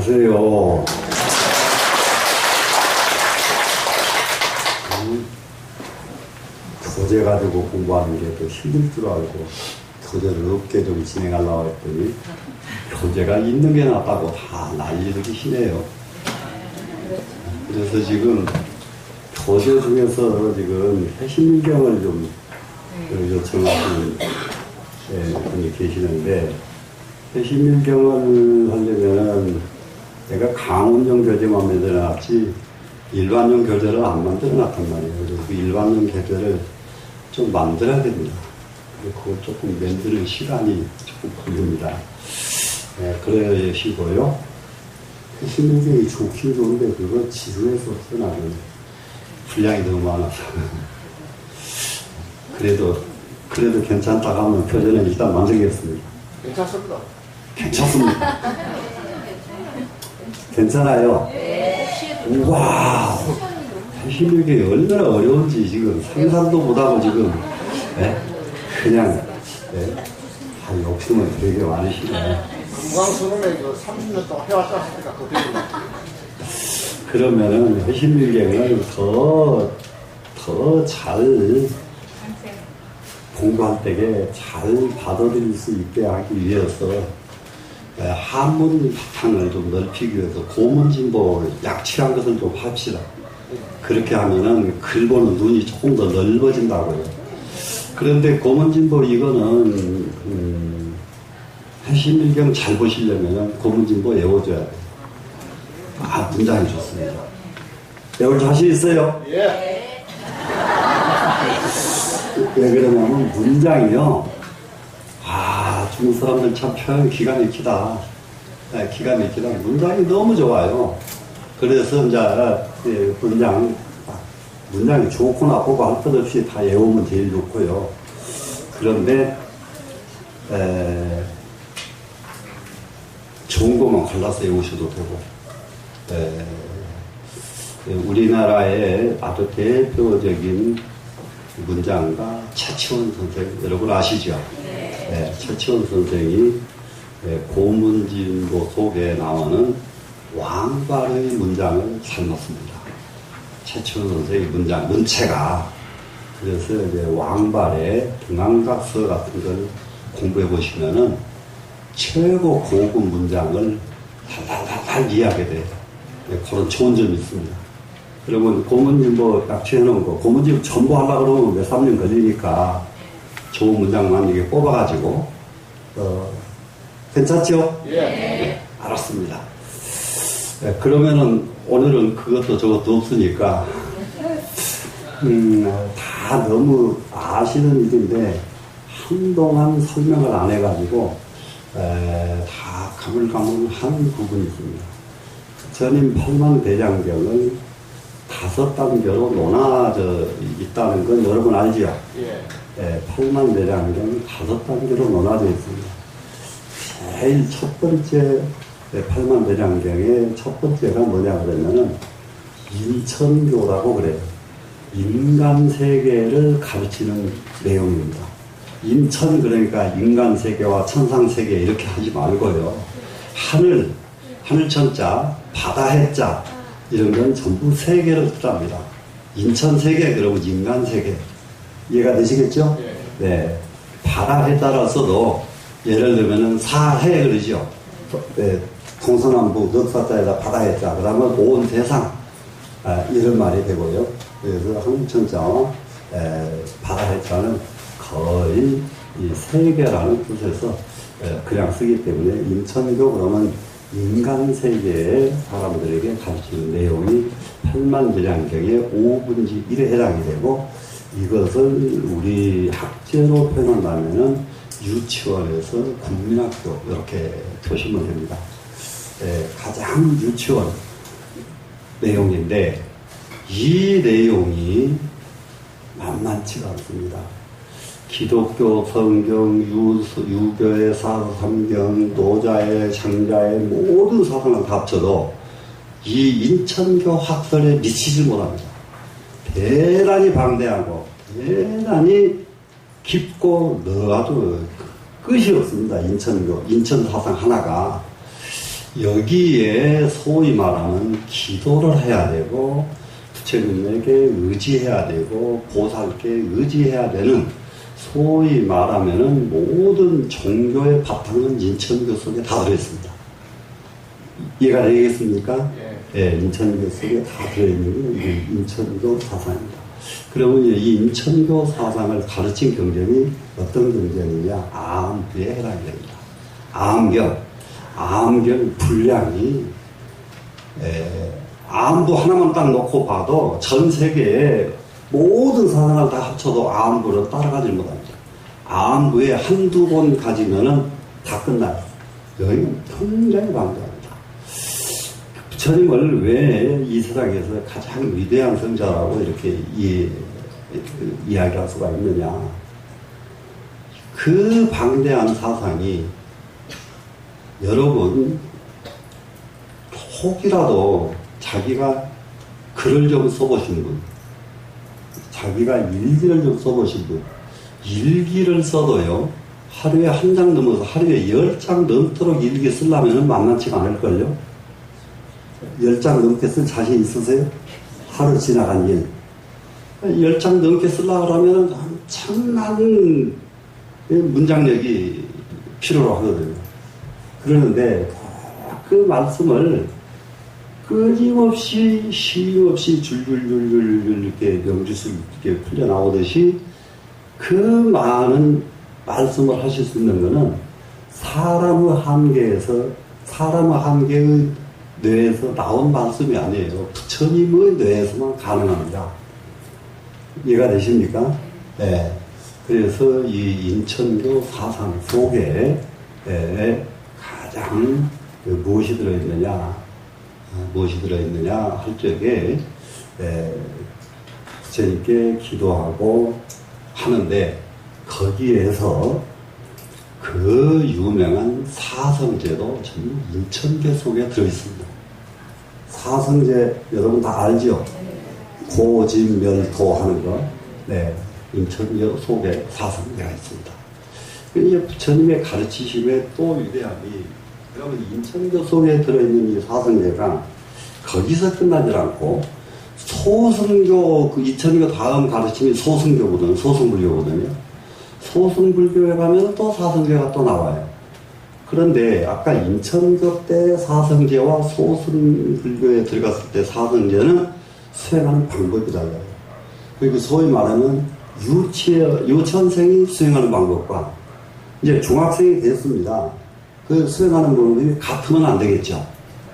안녕하세요. 교재 가지고 공부하는 게 또 힘들 줄 알고 교재를 없게 좀 진행하려고 했더니 교재가 있는 게 낫다고 다 난리를 치네요. 그래서 지금 교재 중에서 지금 해심경을 좀 요청하시는 분이 계시는데, 해심경을 하려면 내가 강운용 교재만 만들어놨지 일반용 교재를 안 만들어놨단 말이에요. 그래서 그 일반용 교재를 좀 만들어야 됩니다. 그걸 조금 만드는 시간이 조금 걸립니다. 그러시고요. 해심경이 좋긴 좋은데 그거 지루해서 써나는 분량이 너무 많아서 그래도 괜찮다고 하면 교재는 일단 만들겠습니다. 괜찮습니다. 괜찮습니다. 괜찮아요? 우와, 해심경이 얼마나 어려운지 지금 상상도 못하고 지금 그냥 욕심은 되게 많으시네. 건강수능에 30년 동안 해왔지 않습니까? 그때는. 그러면은 해심경을 더 잘 공부할 때에 잘 받아들일 수 있게 하기 위해서 한문 바탕을 좀 넓히기 위해서 고문진보 약치한 것을 좀 합시다. 그렇게 하면은 글 보는 눈이 조금 더 넓어진다고요. 그런데 고문진보 이거는 해심경 잘 보시려면은 고문진보 외워줘야 돼요. 문장이 좋습니다. 외울 자신 있어요? 예. 왜 그러냐면 문장이요. 중국 사람들 참 표현 기가 막히다. 기가 막히다. 문장이 너무 좋아요. 그래서 이제 문장이 좋고 나쁘고 할 것 없이 다 외우면 제일 좋고요. 그런데 좋은 것만 골라서 외우셔도 되고, 우리나라의 아주 대표적인 문장가 최치원 선생, 여러분 아시죠? 네, 최치원 선생이 고문진보 속에 나오는 왕발의 문장을 삶았습니다. 최치원 선생의 문체가. 그래서 이제 왕발의 등한각서 같은 걸 공부해 보시면은 최고 고급 문장을 달달달달 이해하게 돼요. 그런 좋은 점이 있습니다. 그러면 고문진보 약치해놓은 거, 고문진보 전부 하려고 그러면 몇 3년 걸리니까 좋은 문장만 이게 뽑아가지고, 괜찮죠? 예. 알았습니다. 그러면은 오늘은 그것도 저것도 없으니까, 다 너무 아시는 일인데, 한동안 설명을 안 해가지고, 다 가물가물한 부분이 있습니다. 전임 팔만대장경을 5단계로 논하져 있다는 건 여러분 알죠? 예. 팔만대장경 5단계로 논하져 있습니다. 제일 첫 번째 팔만대장경의 첫 번째가 뭐냐 그러면은 인천교라고 그래요. 인간 세계를 가르치는 내용입니다. 인천 그러니까 인간 세계와 천상 세계 이렇게 하지 말고요. 하늘천자, 바다 해자 이런 건 전부 세계를 뜻합니다. 인천 세계 그러면 인간 세계. 이해가 되시겠죠? 네. 바다 해자라서도 예를 들면은 사해 그러죠. 동서남북 넉사자에다 바다 해자 그러면 온 세상 이런 말이 되고요. 그래서 하늘천자와 바다 해자는 거의 이 세계라는 뜻에서 그냥 쓰기 때문에 인천교 그러면 인간 세계의 사람들에게 가르치는 내용이 팔만대장경의 5분지 1에 해당이 되고, 이것을 우리 학제로 표현한다면은 유치원에서 국민학교 이렇게 보시면 됩니다. 가장 유치원 내용인데 이 내용이 만만치가 않습니다. 기독교 성경, 유교의 사삼경, 노자의 장자의 모든 사상을 다 합쳐도 이 인천교 학설에 미치지 못합니다. 대단히 방대하고 대단히 깊고 아주 끝이 없습니다. 인천 사상 하나가. 여기에 소위 말하는 기도를 해야 되고 부처님에게 의지해야 되고 보살께 의지해야 되는 소위 말하면은 모든 종교의 바탕은 인천교 속에 다 들어있습니다. 이해가 되겠습니까? 예, 인천교 속에 다 들어있는 게 인천교 사상입니다. 그러면 이 인천교 사상을 가르친 경전이 어떤 경전이냐? 아암교에 해당이 됩니다. 아암경 분량이 아암부 하나만 딱 놓고 봐도 전 세계에 모든 사상을 다 합쳐도 아암부를 따라가지 못합니다. 아암부에 한두 번 가지면은 다 끝나요. 여기는 굉장히 방대합니다. 부처님을 왜 이 세상에서 가장 위대한 성자라고 이렇게 이야기할 수가 있느냐. 그 방대한 사상이 여러분 혹이라도 자기가 글을 좀 써보신 분, 자기가 일기를 좀 써보신 분, 일기를 써도요 하루에 한 장 넘어서 하루에 10장 넘도록 일기 쓰려면 만만치가 않을걸요. 10장 넘게 쓸 자신 있으세요? 하루 지나간 일 10장 넘게 쓰려고 하면 엄청난 문장력이 필요로 하거든요. 그러는데 그 말씀을 끊임없이 쉼 없이 줄줄줄줄 이렇게 명주수 이렇게 풀려 나오듯이 그 많은 말씀을 하실 수 있는 것은 사람의 한계의 뇌에서 나온 말씀이 아니에요. 부처님의 뇌에서만 가능합니다. 이해가 되십니까? 네. 그래서 이 인천교 사상 속에 가장 무엇이 들어있느냐 할 적에 부처님께 기도하고 하는데 거기에서 그 유명한 사성제도 전부 인천교 속에 들어있습니다. 사성제 여러분 다 알죠? 고진멸토 하는 거. 네. 인천교 속에 사성제가 있습니다. 이 부처님의 가르치심의 또 위대함이 여러분 인천교 속에 들어있는 이 사성제가 거기서 끝나지 않고 소승교, 그 인천교 다음 가르침이 소승불교거든요. 소승불교에 가면 또 사성제가 또 나와요. 그런데 아까 인천교 때 사성제와 소승불교에 들어갔을 때 사성제는 수행하는 방법이 달라요. 그리고 소위 말하면 유치원생이 수행하는 방법과 이제 중학생이 됐습니다. 그 수행하는 방법이 같으면 안 되겠죠.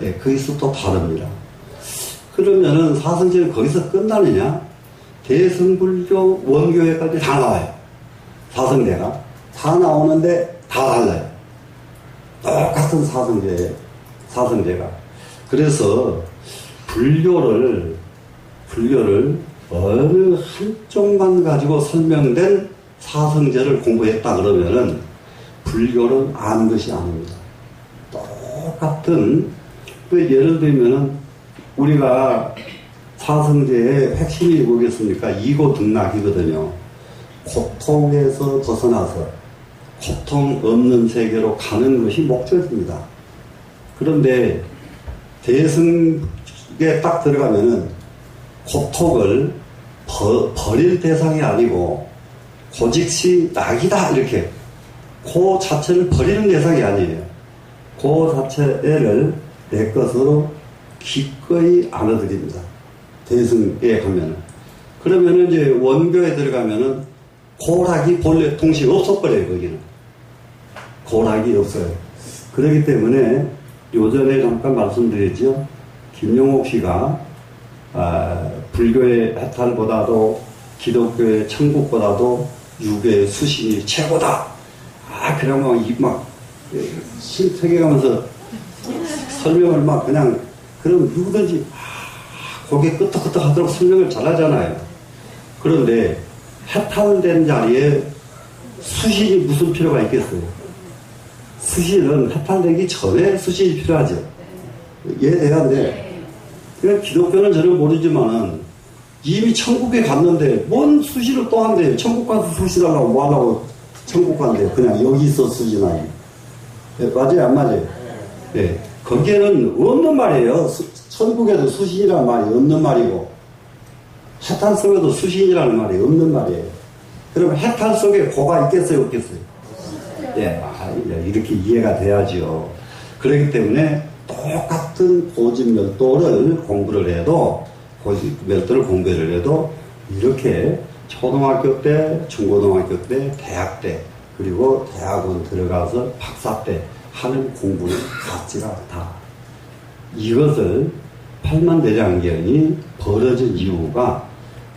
예, 거기서 또 다릅니다. 그러면은 사성제는 거기서 끝나느냐? 대승불교 원교회까지 다 나와요. 사성제가. 다 나오는데 다 달라요. 똑같은 사성제가. 그래서 불교를 어느 한쪽만 가지고 설명된 사성제를 공부했다 그러면은 불교는 아는 것이 아닙니다. 똑같은, 예를 들면은 우리가 사성제의 핵심이 뭐겠습니까? 이고등락이거든요. 고통에서 벗어나서 고통 없는 세계로 가는 것이 목적입니다. 그런데 대승에 딱 들어가면은 고통을 버릴 대상이 아니고 고직시 낙이다 이렇게 그 자체를 버리는 대상이 아니에요. 그 자체를 내 것으로 기꺼이 안아드립니다. 대승에 가면은. 그러면은 이제 원교에 들어가면은 고락이 본래 동시에 없어버려요, 거기는. 고락이 없어요. 그렇기 때문에 요전에 잠깐 말씀드렸죠. 김용옥 씨가 불교의 해탈보다도 기독교의 천국보다도 유교의 수신이 최고다. 그러면 신세계가면서 설명을 그냥 그럼 누구든지 고개 끄덕끄덕 하도록 설명을 잘하잖아요. 그런데 해탈된 자리에 수신이 무슨 필요가 있겠어요? 수신은 해탈되기 전에 수신이 필요하죠. 이해돼야 안 돼. 그러니까 기독교는 저를 모르지만은 이미 천국에 갔는데 뭔 수신을 또 한대요. 천국 가서 수신하려고 뭐 하려고 천국 간대요. 그냥 여기서 수신하기. 네, 맞아요, 안 맞아요? 네. 거기에는 없는 말이에요. 천국에도 수신이라는 말이 없는 말이고, 해탈 속에도 수신이라는 말이 없는 말이에요. 그럼 해탈 속에 고가 있겠어요, 없겠어요? 예, 이렇게 이해가 돼야죠. 그렇기 때문에 똑같은 고집멸도를 공부를 해도, 고집멸도를 공부를 해도, 이렇게 초등학교 때, 중고등학교 때, 대학 때, 그리고 대학원 들어가서 박사 때 하는 공부는 같지가 않다. 이것을 팔만대장경이 벌어진 이유가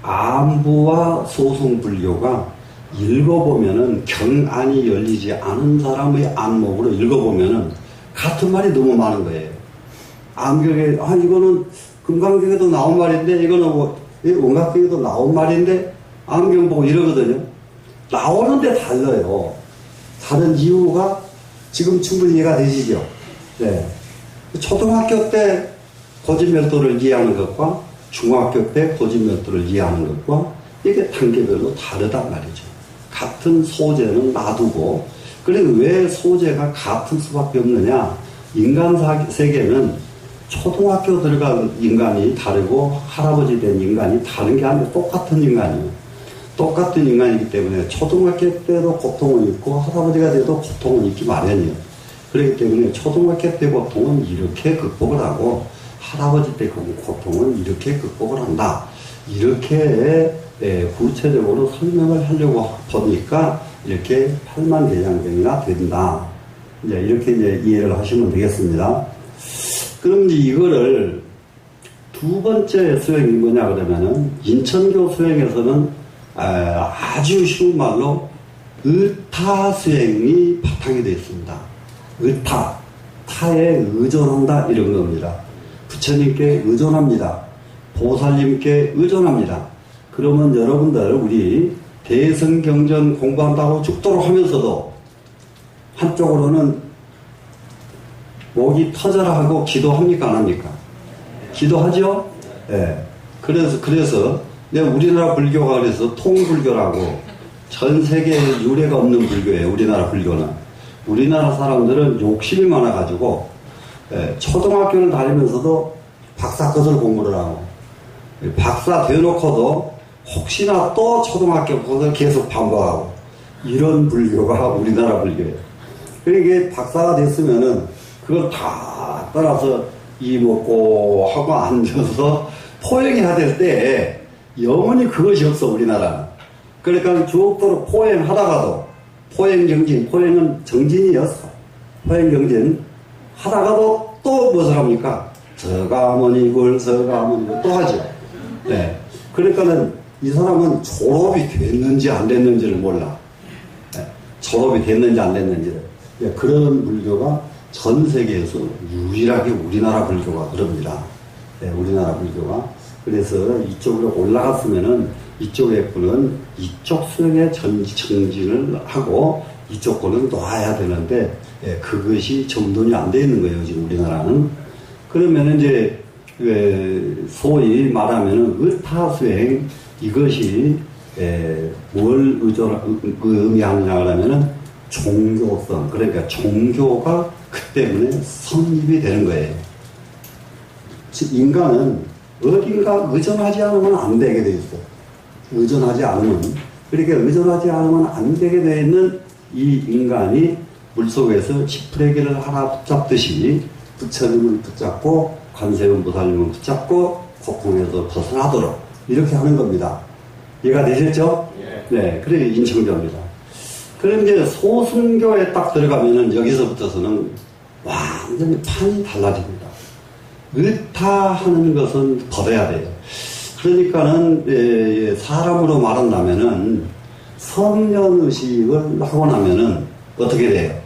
안부와 소승불교가 읽어보면은 경안이 열리지 않은 사람의 안목으로 읽어보면은 같은 말이 너무 많은 거예요. 안경에, 이거는 금강경에도 나온 말인데, 이거는 원각경에도 나온 말인데, 안경 보고 이러거든요. 나오는데 달라요. 다른 이유가 지금 충분히 이해가 되시죠? 네. 초등학교 때 고집멸도를 이해하는 것과 중학교 때 고집멸도를 이해하는 것과 이게 단계별로 다르단 말이죠. 같은 소재는 놔두고, 그래서 왜 소재가 같을 수밖에 없느냐? 인간 세계는 초등학교 들어간 인간이 다르고 할아버지 된 인간이 다른 게 아니라 똑같은 인간이에요. 똑같은 인간이기 때문에 초등학교 때도 고통은 있고 할아버지가 돼도 고통은 있기 마련이에요. 그렇기 때문에 초등학교 때 고통은 이렇게 극복을 하고 할아버지 때 고통은 이렇게 극복을 한다. 이렇게 구체적으로 설명을 하려고 보니까 이렇게 팔만대장경이나 된다. 이렇게 이해를 하시면 되겠습니다. 그럼 이거를 두 번째 수행이 뭐냐 그러면은 인천교 수행에서는 아주 쉬운 말로 의타 수행이 바탕이 되어 있습니다. 의타, 타에 의존한다 이런 겁니다. 부처님께 의존합니다. 보살님께 의존합니다. 그러면 여러분들 우리 대성경전 공부한다고 죽도록 하면서도 한쪽으로는 목이 터져라 하고 기도합니까 안 합니까? 기도하죠? 예. 그래서 우리나라 불교가 그래서 통불교라고 전 세계에 유례가 없는 불교예요. 우리나라 불교는. 우리나라 사람들은 욕심이 많아가지고 초등학교를 다니면서도 박사 것을 공부를 하고 박사 되놓고도 혹시나 또 초등학교 것을 계속 반복하고 이런 불교가 우리나라 불교예요. 그러니까 박사가 됐으면은 그걸 다 따라서 이먹고 하고 앉아서 포행해야 될 때 영원히 그것이 없어 우리나라는. 그러니까 죽도록 포행하다가도 포행은 정진이었어. 포행정진 하다가도 또 무엇을 합니까? 서가모니불 또 하죠. 네. 그러니까는 이 사람은 졸업이 됐는지 안 됐는지를 몰라. 네. 졸업이 됐는지 안 됐는지를. 네. 그런 불교가 전 세계에서 유일하게 우리나라 불교가 그럽니다. 네. 우리나라 불교가. 그래서 이쪽으로 올라갔으면은 이쪽에 분은 이쪽 수행에 정진을 하고 이쪽 거는 놔야 되는데 그것이 정돈이 안 돼 있는 거예요 지금 우리나라는. 그러면 이제 소위 말하면은 의타 수행 이것이 뭘 의미하느냐 하면은 종교성, 그러니까 종교가 그 때문에 성립이 되는 거예요. 인간은 어딘가 의존하지 않으면 안 되게 돼 있어. 의존하지 않으면, 그러니까 의존하지 않으면 안 되게 돼 있는 이 인간이 물속에서 지푸레기를 하나 붙잡듯이 부처님을 붙잡고 관세음 보살님을 붙잡고 고통에서 벗어나도록 이렇게 하는 겁니다. 이해가 되셨죠? 네, 그래 인청교입니다. 그럼 이제 소승교에 딱 들어가면은 여기서부터서는 완전히 판이 달라집니다. 의타하는 것은 버려야 돼요. 그러니까는 사람으로 말한다면은 성년의식을 하고 나면은 어떻게 돼요?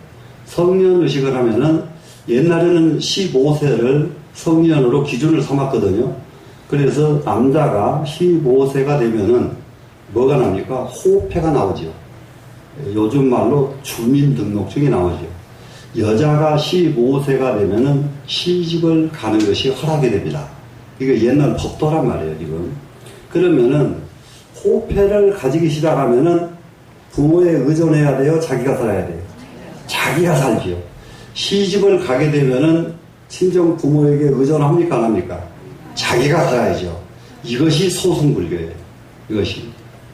성년의식을 하면은 옛날에는 15세를 성년으로 기준을 삼았거든요. 그래서 남자가 15세가 되면은 뭐가 납니까? 호패가 나오죠. 요즘 말로 주민등록증이 나오죠. 여자가 15세가 되면은 시집을 가는 것이 허락이 됩니다. 이거 옛날 법도란 말이에요, 지금. 그러면은 호패를 가지기 시작하면은 부모에 의존해야 돼요? 자기가 살아야 돼요? 자기가 살지요. 시집을 가게 되면은 친정 부모에게 의존합니까? 안 합니까? 자기가 살아야죠. 이것이 소승불교예요.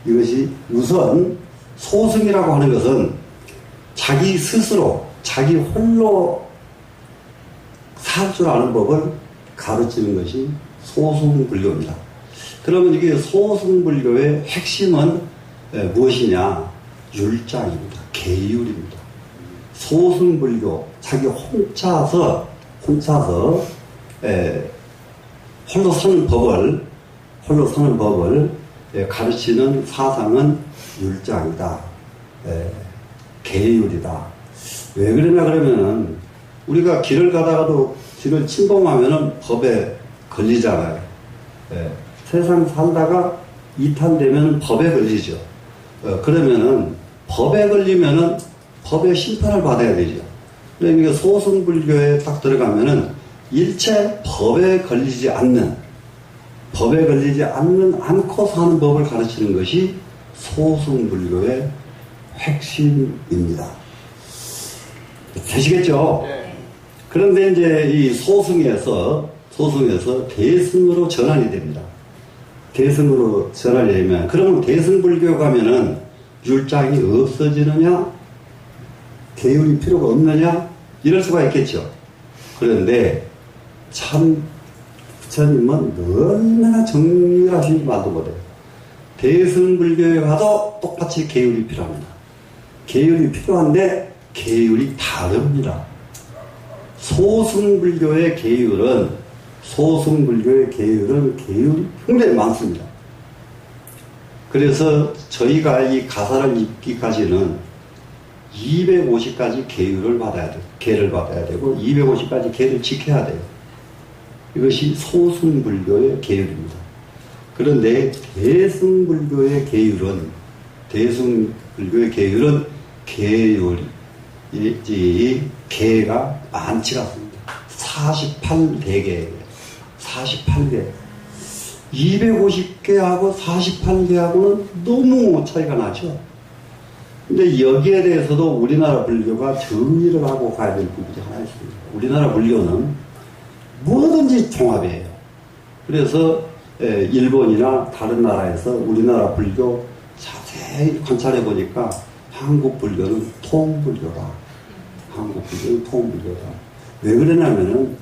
이것이 우선 소승이라고 하는 것은 자기 스스로, 자기 홀로 살 줄 아는 법을 가르치는 것이 소승불교입니다. 그러면 이게 소승불교의 핵심은 무엇이냐? 율자입니다. 계율입니다. 소승불교, 자기 혼자서 홀로 사는 법을 가르치는 사상은 율자이다. 계율이다. 왜 그러냐 그러면은 우리가 길을 가다가도 길을 침범하면은 법에 걸리잖아요. 세상 살다가 이탄되면 법에 걸리죠. 그러면은 법에 걸리면은 법의 심판을 받아야 되죠. 그러니까 소승불교에 딱 들어가면은 일체 법에 걸리지 않고 사는 법을 가르치는 것이 소승불교의 핵심입니다. 되시겠죠? 네. 그런데 이제 이 소승에서 대승으로 전환이 됩니다. 대승으로 전환이 되면, 그러면 대승불교 가면은 율장이 없어지느냐? 계율이 필요가 없느냐? 이럴 수가 있겠죠. 그런데 참 부처님은 얼마나 정밀하신 말도 못해요. 대승불교에 가도 똑같이 계율이 필요합니다. 계율이 필요한데 계율이 다릅니다. 소승불교의 계율은 계율이 굉장히 많습니다. 그래서 저희가 이 가사를 읽기까지는 250가지 계율을 받아야 돼요. 계를 받아야 되고 250가지 계를 지켜야 돼요. 이것이 소승불교의 계율입니다. 그런데 대승불교의 계율은 계가 많지가 않습니다. 48대계 48개 250개하고 48개하고는 너무 차이가 나죠. 근데 여기에 대해서도 우리나라 불교가 정리를 하고 가야 될 부분이 하나 있습니다. 우리나라 불교는 뭐든지 종합이에요. 그래서 일본이나 다른 나라에서 우리나라 불교 자세히 관찰해 보니까 한국 불교는 통불교다. 왜 그러냐면은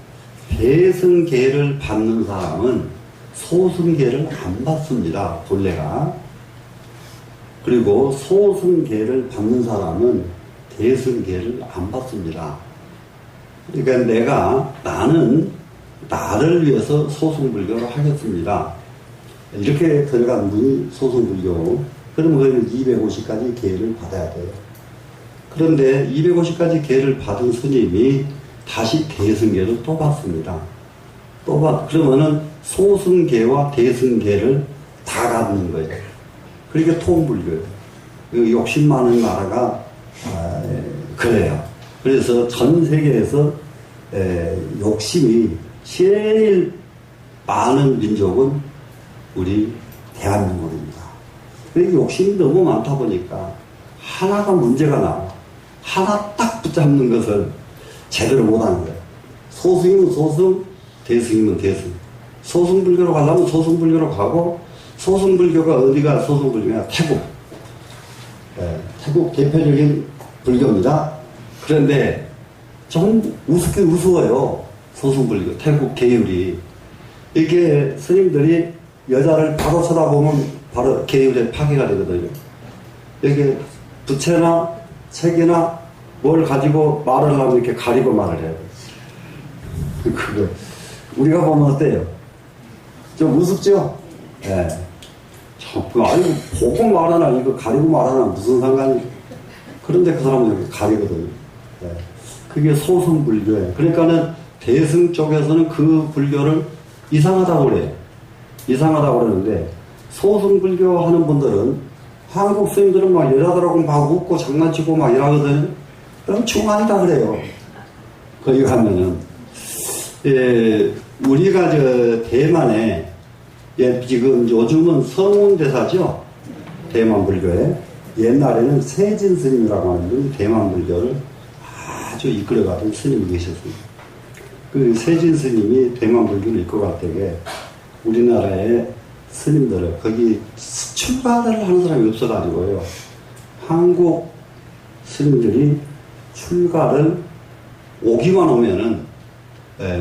대승계를 받는 사람은 소승계를 안 받습니다. 본래가. 그리고 소승계를 받는 사람은 대승계를 안 받습니다. 그러니까 나는 나를 위해서 소승불교를 하겠습니다. 이렇게 들어간 분이 소승불교. 그러면 그러면 250가지 계를 받아야 돼요. 그런데 250가지 계를 받은 스님이 다시 대승계를 또 받습니다. 그러면은 소승계와 대승계를 다 갖는 거예요. 그러니까 통불교예요. 욕심 많은 나라가 그래요. 그래서 전 세계에서 욕심이 제일 많은 민족은 우리 대한민국입니다. 그러니까 욕심이 너무 많다 보니까 하나가 문제가 나와. 하나 딱 붙잡는 것을 제대로 못하는 거예요. 소승이면 소승, 대승이면 대승. 소승불교로 가려면 소승불교로 가고, 소승불교가 어디가 소승불교냐? 태국. 태국 대표적인 불교입니다. 그런데 좀 우스워요. 소승불교, 태국 계율이. 이게 스님들이 여자를 바로 쳐다보면 바로 계율에 파괴가 되거든요. 이게 부채나 책이나 뭘 가지고 말을 하면 이렇게 가리고 말을 해요. 그거 우리가 보면 어때요? 좀 우습죠? 예. 아니, 보고 말하나, 이거 가리고 말하나, 무슨 상관이. 그런데 그 사람은 이렇게 가리거든요. 예. 그게 소승불교예요. 그러니까는 대승 쪽에서는 그 불교를 이상하다고 그래요. 이상하다고 그러는데, 소승불교 하는 분들은 한국 스님들은 막 여자들하고 막 웃고 장난치고 막 이러거든요. 그럼 중간이다 그래요. 거기 가면은. 우리가 대만에, 지금 요즘은 성운대사죠? 대만 불교에. 옛날에는 세진 스님이라고 하는 분이 대만 불교를 아주 이끌어가던 스님이 계셨습니다. 그 세진 스님이 대만 불교를 이끌어갈 때에 우리나라의 스님들을 거기 출가를 하는 사람이 없어가지고요. 한국 스님들이 출가를 오기만 오면은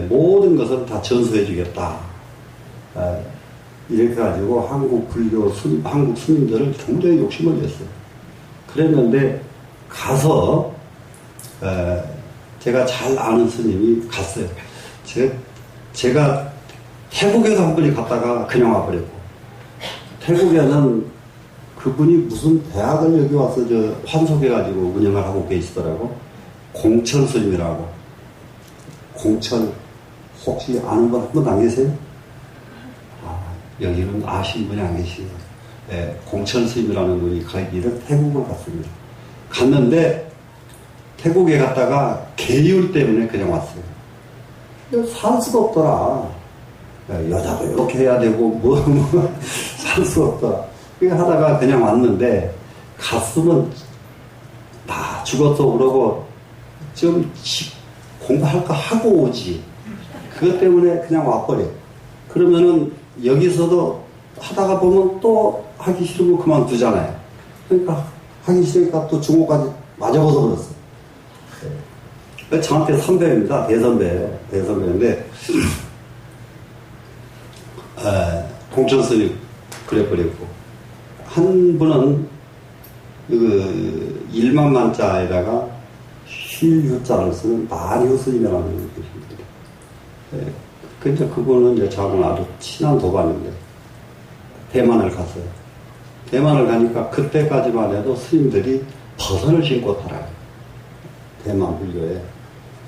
모든 것을 다 전수해 주겠다. 이렇게 가지고 한국 불교 한국 스님들을 굉장히 욕심을 냈어요. 그랬는데 가서 제가 잘 아는 스님이 갔어요. 제가 태국에서 한 번이 갔다가 그냥 와버렸고, 태국에는 그분이 무슨 대학을 여기 와서 환속해가지고 운영을 하고 계시더라고. 공천 스님이라고. 공천, 혹시 아는 분 한 분 안 계세요? 여기는 아시는 분이 안 계시네요. 공천 스님이라는 분이 가기를 태국을 갔습니다. 갔는데 태국에 갔다가 계율 때문에 그냥 왔어요. 살 수가 없더라. 여자도 이렇게 해야 되고 살 수가 없더라. 그렇게 하다가 그냥 왔는데 갔으면 다 죽었어 그러고 좀 공부할까 하고 오지. 그것 때문에 그냥 와버려. 그러면은 여기서도 하다가 보면 또 하기 싫으면 그만두잖아요. 그러니까 하기 싫으니까 또 중국까지 맞아버서 그랬어. 저한테 선배입니다. 대선배예요. 대선배인데 공천스님 그래버렸고, 한 분은 그 1만 만자에다가 쉴유자를 쓰는 마리오 스님이라는 분이 계십니다. 근데 그분은 이제 저하고는 아주 친한 도반인데 대만을 갔어요. 대만을 가니까 그때까지만 해도 스님들이 버선을 신고 살아요. 대만 불교에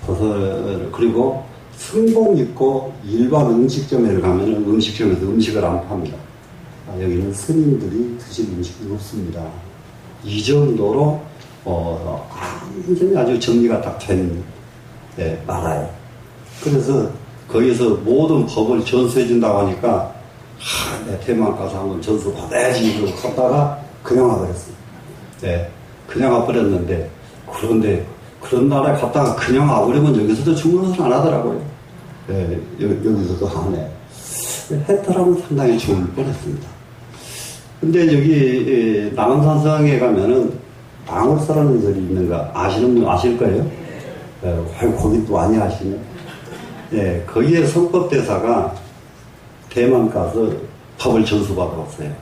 버선을, 그리고 승복 입고 일반 음식점에 가면은 음식점에서 음식을 안 팝니다. 여기는 스님들이 드실 음식이 없습니다. 이 정도로 완전히 아주 정리가 딱 된 나라예요. 그래서 거기서 모든 법을 전수해 준다고 하니까 내 대만 가서 한번 전수 받아야지 이러고 갔다가 그냥 와버렸어요. 그냥 와버렸는데, 그런데 그런 나라에 갔다가 그냥 와버리면 여기서도 중국어를 안 하더라고요. 여기서도 안 해. 했더라면 상당히 좋을 뻔했습니다. 근데 여기 남한산성에 가면은 방울사라는 절이 있는 거 아시는 분 아실 거예요? 거기 또 많이 아시네. 거기에 성법대사가 대만 가서 법을 전수받아왔어요.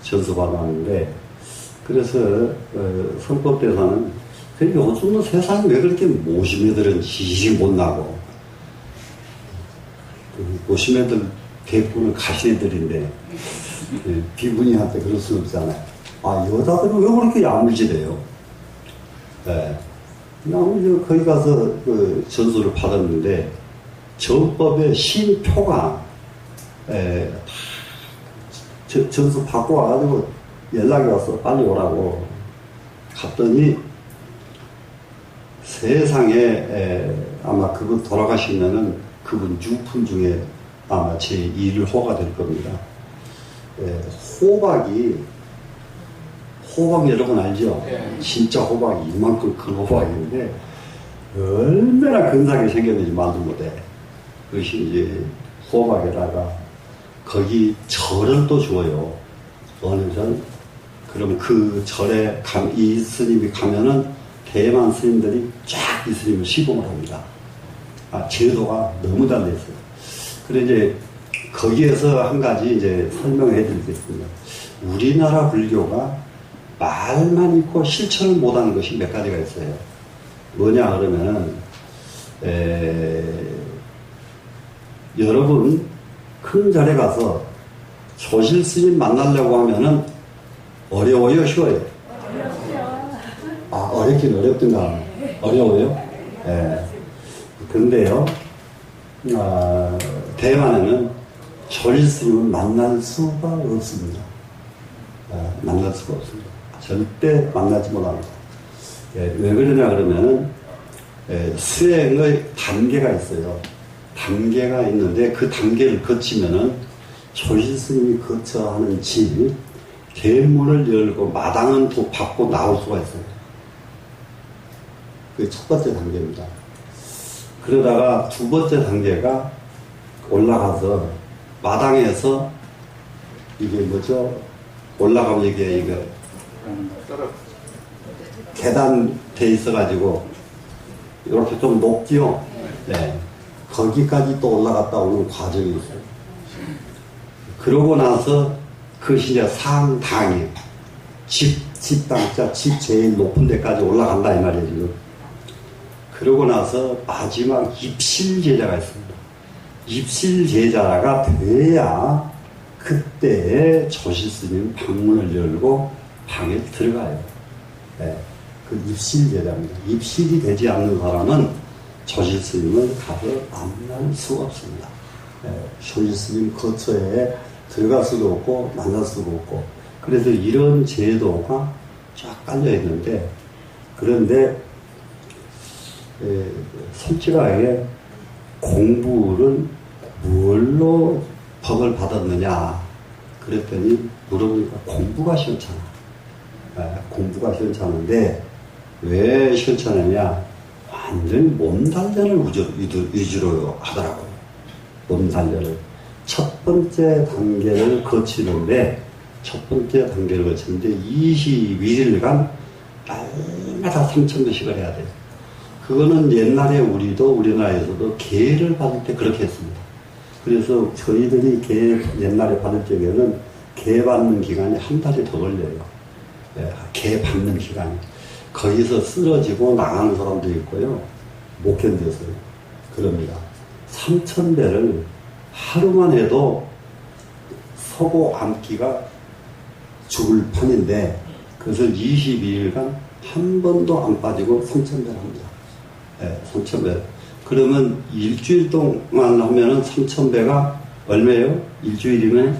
전수받았는데, 그래서 성법대사는 요즘은 세상이 왜 그렇게 모심 애들은 지식 못나고, 모심 애들 대부분은 가신 애들인데 비분이한테 그럴 수는 없잖아요. 여자들은 왜 그렇게 야물지대요? 그냥 거기 가서 그 전수를 받았는데 전법의 신표가 전수 받고 와가지고 연락이 왔어. 빨리 오라고. 갔더니 세상에 아마 그분 돌아가시면은 그분 유품 중에 아마 제 1호가 될 겁니다. 호박 여러분 알죠? 진짜 호박이 이만큼 큰 호박인데 얼마나 근사하게 생겼는지 말도 못해. 그것이 이제 호박에다가 거기 절을 또 줘요. 어느 절? 그럼 그 절에 이 스님이 가면은 대만 스님들이 쫙 이 스님을 시봉을 합니다. 제도가 너무 잘 됐어요. 그래 이제 거기에서 한 가지 이제 설명해 드리겠습니다. 우리나라 불교가 말만 있고 실천을 못하는 것이 몇 가지가 있어요. 뭐냐 그러면은 여러분 큰 절에 가서 조실 스님 만나려고 하면은 어려워요, 쉬워요? 어렵긴 어렵든가. 어려워요? 근데요, 대만에는 조실 스님을 만날 수가 없습니다. 만날 수가 없습니다. 절대 만나지 못합니다. 왜 그러냐 그러면은 수행의 단계가 있어요. 단계가 있는데 그 단계를 거치면은 조실 스님이 거쳐야 하는 길, 대문을 열고 마당은 또 받고 나올 수가 있어요. 그게 첫 번째 단계입니다. 그러다가 두 번째 단계가 올라가서 마당에서 이게 뭐죠? 올라가면 이게 계단 돼 있어가지고 이렇게 좀 높지요. 네. 거기까지 또 올라갔다 오는 과정이 있어요. 그러고 나서 그것이 이제 상당이에요. 집당자, 집 제일 높은 데까지 올라간다 이 말이에요, 지금. 그러고 나서 마지막 입실 제자가 있습니다. 입실 제자가 돼야 그때 조실스님 방문을 열고 방에 들어가요. 네. 그 입실 제자입니다. 입실이 되지 않는 사람은 조실스님을 가서 만날 수가 없습니다. 네. 조실스님 거처에 들어갈 수도 없고 만날 수도 없고 그래서 이런 제도가 쫙 깔려 있는데 그런데 솔직하게 공부를 뭘로 법을 받았느냐 그랬더니 물어보니까 공부가 시원찮아. 공부가 시원찮은데 왜 시원찮으냐 완전히 몸 단련을 위주로 하더라고요. 몸 단련을 첫 번째 단계를 거치는데 21일간 날마다 3,000배씩을 해야 돼요. 그거는 옛날에 우리나라에서도 계를 받을 때 그렇게 했습니다. 그래서 저희들이 옛날에 받을 적에는 계 받는 기간이 한 달이 더 걸려요. 계 받는 기간이. 거기서 쓰러지고 나가는 사람도 있고요. 못 견뎌서요. 그럽니다. 3,000배를 하루만 해도 서고 앉기가 죽을 판인데 그것을 22일간 한 번도 안 빠지고 3,000배를 합니다. 3,000배. 그러면 일주일 동안 하면은 3,000배가 얼마예요? 일주일이면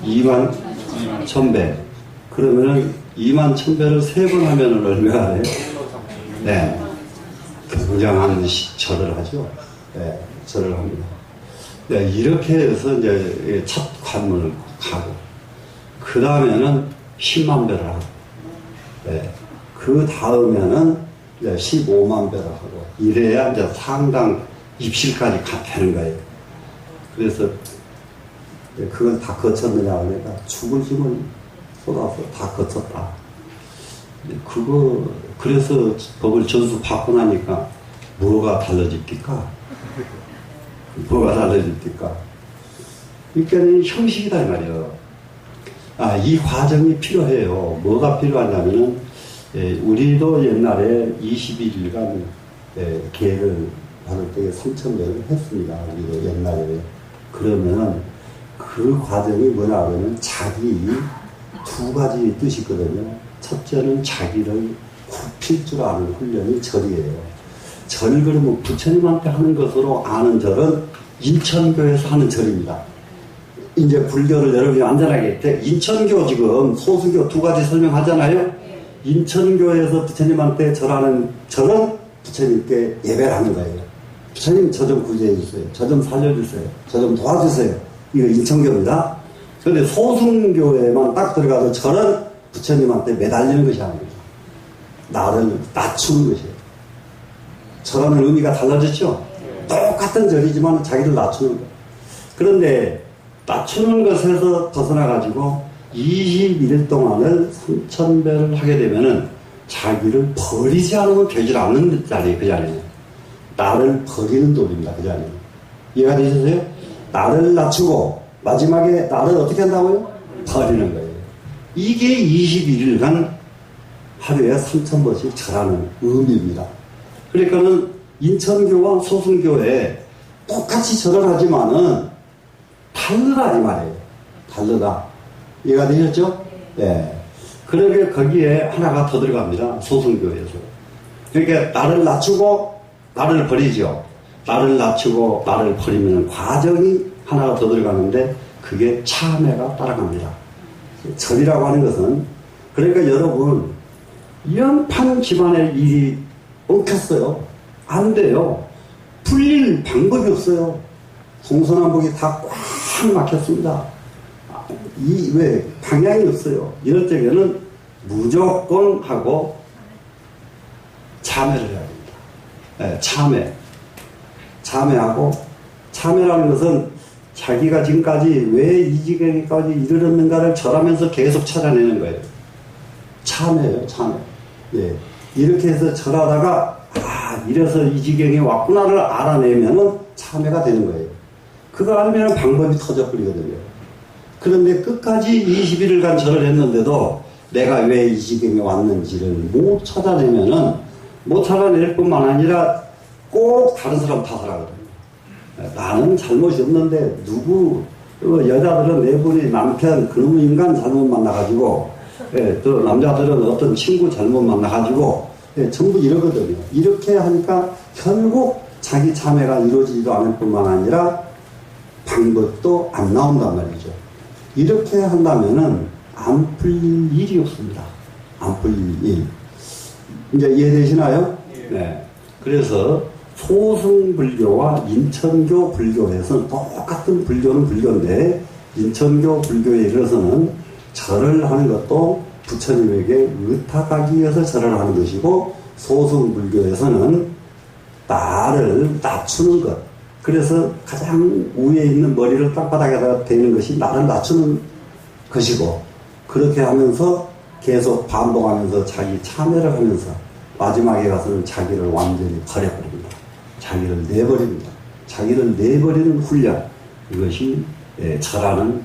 21,000배. 그러면은 21,000배를 3번 하면은 얼마가 돼요? 네. 굉장한 절을 하죠. 네. 절을 합니다. 네. 이렇게 해서 이제 첫 관문을 가고, 그 다음에는 10만 배를 하고, 네. 그 다음에는 15만 배를 하고, 이래야 이제 상당 입실까지 되는 거예요. 그래서 그걸 다 거쳤느냐 하니까 죽을 힘을 쏟아서 다 거쳤다. 그래서 법을 전수 받고 나니까 뭐가 달라집니까? 뭐가 달라집니까? 그러니까 형식이다 이 말이에요. 이 과정이 필요해요. 뭐가 필요하냐면은 우리도 옛날에 21일간 계를 받을 때 3,000배를 했습니다. 우리도 옛날에. 그러면 그 과정이 뭐냐 하면 자기 두 가지 뜻이 있거든요. 첫째는 자기를 굽힐 줄 아는 훈련이 절이에요. 절 그러면 부처님한테 하는 것으로 아는 절은 인천교에서 하는 절입니다. 이제 불교를 여러분이 안전하게 인천교 지금 소수교 두 가지 설명하잖아요. 인천교에서 부처님한테 절하는 절은 부처님께 예배를 하는 거예요. 부처님 저 좀 구제해 주세요. 저 좀 살려주세요. 저 좀 도와주세요. 이거 인천교입니다. 그런데 소승교에만 딱 들어가서 절은 부처님한테 매달리는 것이 아닙니다. 나를 낮추는 것이에요. 절하는 의미가 달라졌죠? 똑같은 절이지만 자기를 낮추는 거예요. 그런데 낮추는 것에서 벗어나가지고 21일 동안을 3,000배를 하게 되면은 자기를 버리지 않으면 되질 않는 자리에요. 그 자리는. 나를 버리는 도리입니다. 그 자리는. 이해가 되셨어요? 나를 낮추고 마지막에 나를 어떻게 한다고요? 버리는 거예요. 이게 21일간 하루에 3,000번씩 절하는 의미입니다. 그러니까는 인천교와 소승교에 똑같이 절을 하지만은 다르다 이 말이에요. 다르다. 이해가 되셨죠? 네. 그러게 거기에 하나가 더 들어갑니다. 소승교에서. 그러니까 나를 낮추고 나를 버리죠. 나를 낮추고 나를 버리면 과정이 하나가 더 들어가는데 그게 참회가 따라갑니다. 절이라고 하는 것은 그러니까 여러분 연판 집안의 일이 엉켰어요. 안 돼요. 풀릴 방법이 없어요. 동서남북이 다 꽉 막혔습니다. 왜 방향이 없어요. 이럴 때에는 무조건 하고 참회를 해야 됩니다. 참회하고, 참회라는 것은 자기가 지금까지 왜 이 지경까지 이르렀는가를 절하면서 계속 찾아내는 거예요. 참회예요, 참회. 예. 이렇게 해서 절하다가, 이래서 이 지경에 왔구나를 알아내면은 참회가 되는 거예요. 그거 알면 방법이 터져버리거든요. 그런데 끝까지 21일간 절을 했는데도 내가 왜 이 지경에 왔는지를 못 찾아낼 뿐만 아니라 꼭 다른 사람 탓을 하거든요. 나는 잘못이 없는데 여자들은 네 분이 남편 그놈의 인간 잘못 만나가지고 또 남자들은 어떤 친구 잘못 만나가지고 전부 이러거든요. 이렇게 하니까 결국 자기 참회가 이루어지지도 않을 뿐만 아니라 방법도 안 나온단 말이죠. 이렇게 한다면은 안 풀릴 일이 없습니다. 안 풀릴 일. 이제 이해되시나요? 네. 그래서 소승불교와 인천교 불교에서는 똑같은 불교는 불교인데, 인천교 불교에 이르러서는 절을 하는 것도 부처님에게 의탁하기 위해서 절을 하는 것이고, 소승불교에서는 나를 낮추는 것. 그래서 가장 위에 있는 머리를 땅바닥에다가 대는 것이 나를 낮추는 것이고, 그렇게 하면서 계속 반복하면서 자기 참여를 하면서 마지막에 가서는 자기를 완전히 버려버립니다. 자기를 내버립니다. 자기를 내버리는 훈련. 이것이 절하는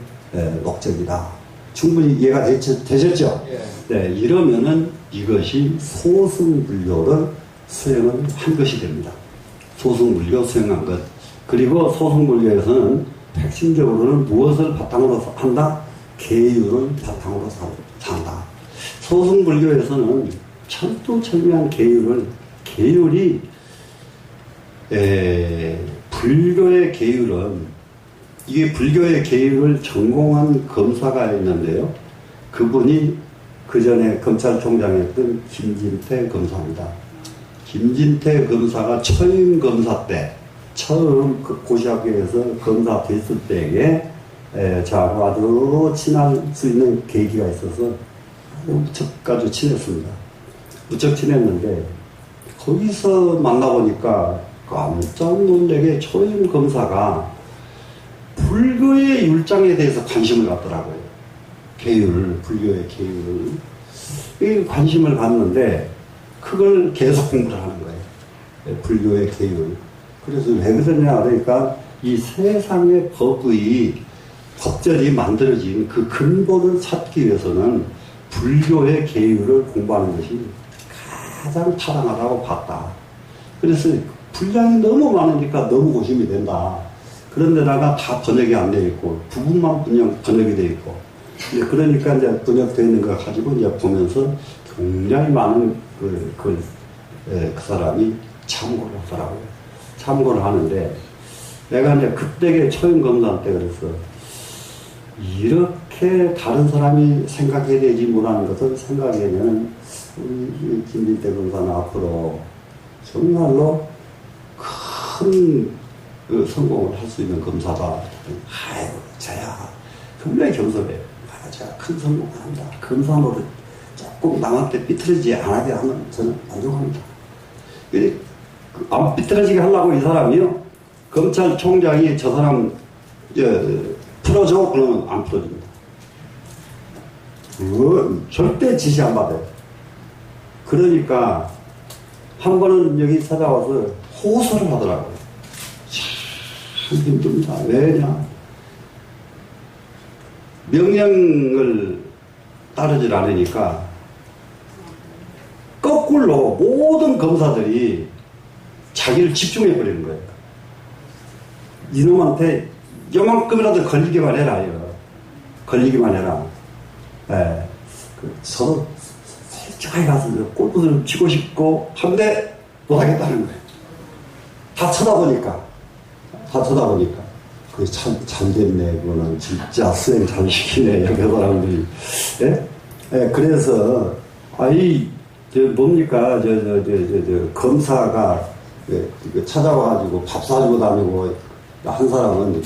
목적이다. 충분히 이해가 되셨죠? 네, 이러면은 이것이 소승불교를 수행을 한 것이 됩니다. 소승불교 수행한 것. 그리고 소승불교에서는 핵심적으로는 무엇을 바탕으로 한다? 계율을 바탕으로 산다. 소승불교에서는 철두철미한 계율이 불교의 계율은, 이게 불교의 계율을 전공한 검사가 있는데요. 그분이 그 전에 검찰총장이었던 김진태 검사입니다. 김진태 검사가 처임 검사 때, 처음 그 고시학교에서 검사 됐을 때에 저하고 아주 친할 수 있는 계기가 있어서 무척 아주 친했습니다. 무척 친했는데 거기서 만나보니까 깜짝 놀라게 초임 검사가 불교의 율장에 대해서 관심을 갖더라고요. 불교의 계율을. 이 관심을 갖는데 그걸 계속 공부를 하는 거예요. 불교의 계율. 그래서 왜 그러냐 그러니까 이 세상의 법절이 만들어진 그 근본을 찾기 위해서는 불교의 계율을 공부하는 것이 가장 타당하다고 봤다. 그래서 분량이 너무 많으니까 너무 고심이 된다. 그런데다가 다 번역이 안 되어 있고 부분만 번역이 되어 있고, 그러니까 이제 번역되어 있는 거 가지고 이제 보면서 굉장히 많은 그 사람이 참고를 하더라고요. 참고를 하는데 내가 이제 그때의 초임 검사 때 그래서 이렇게 다른 사람이 생각해야 되지 못하는 것을 생각하면은 우리 김진태 검사는 앞으로 정말로 큰 성공을 할 수 있는 검사다. 아유, 저야 굉장히 겸손해요. 제가 큰 성공을 한다. 검사 노릇 조금 남한테 삐뚤어지지 않게 하면 저는 만족합니다. 안 삐뚤어지게 하려고 이 사람이요. 검찰총장이 저 사람 풀어줘? 그러면 안 풀어줍니다. 절대 지시 안 받아요. 그러니까 한 번은 여기 찾아와서 호소를 하더라고요. 참 힘듭니다. 왜냐? 명령을 따르질 않으니까 거꾸로 모든 검사들이 자기를 집중해버리는 거예요. 이놈한테 요만큼이라도 걸리기만 해라. 걸리기만 해라. 예. 서로 솔직하게 가서 골프를 치고 싶고 한데 못하겠다는 거예요. 다 쳐다보니까. 그게 참 잘됐네. 그거는 진짜 수행 잘 시키네. 여기 사람들이. 예? 예, 그래서, 뭡니까. 검사가 찾아와가지고 밥 사주고 다니고 한 사람은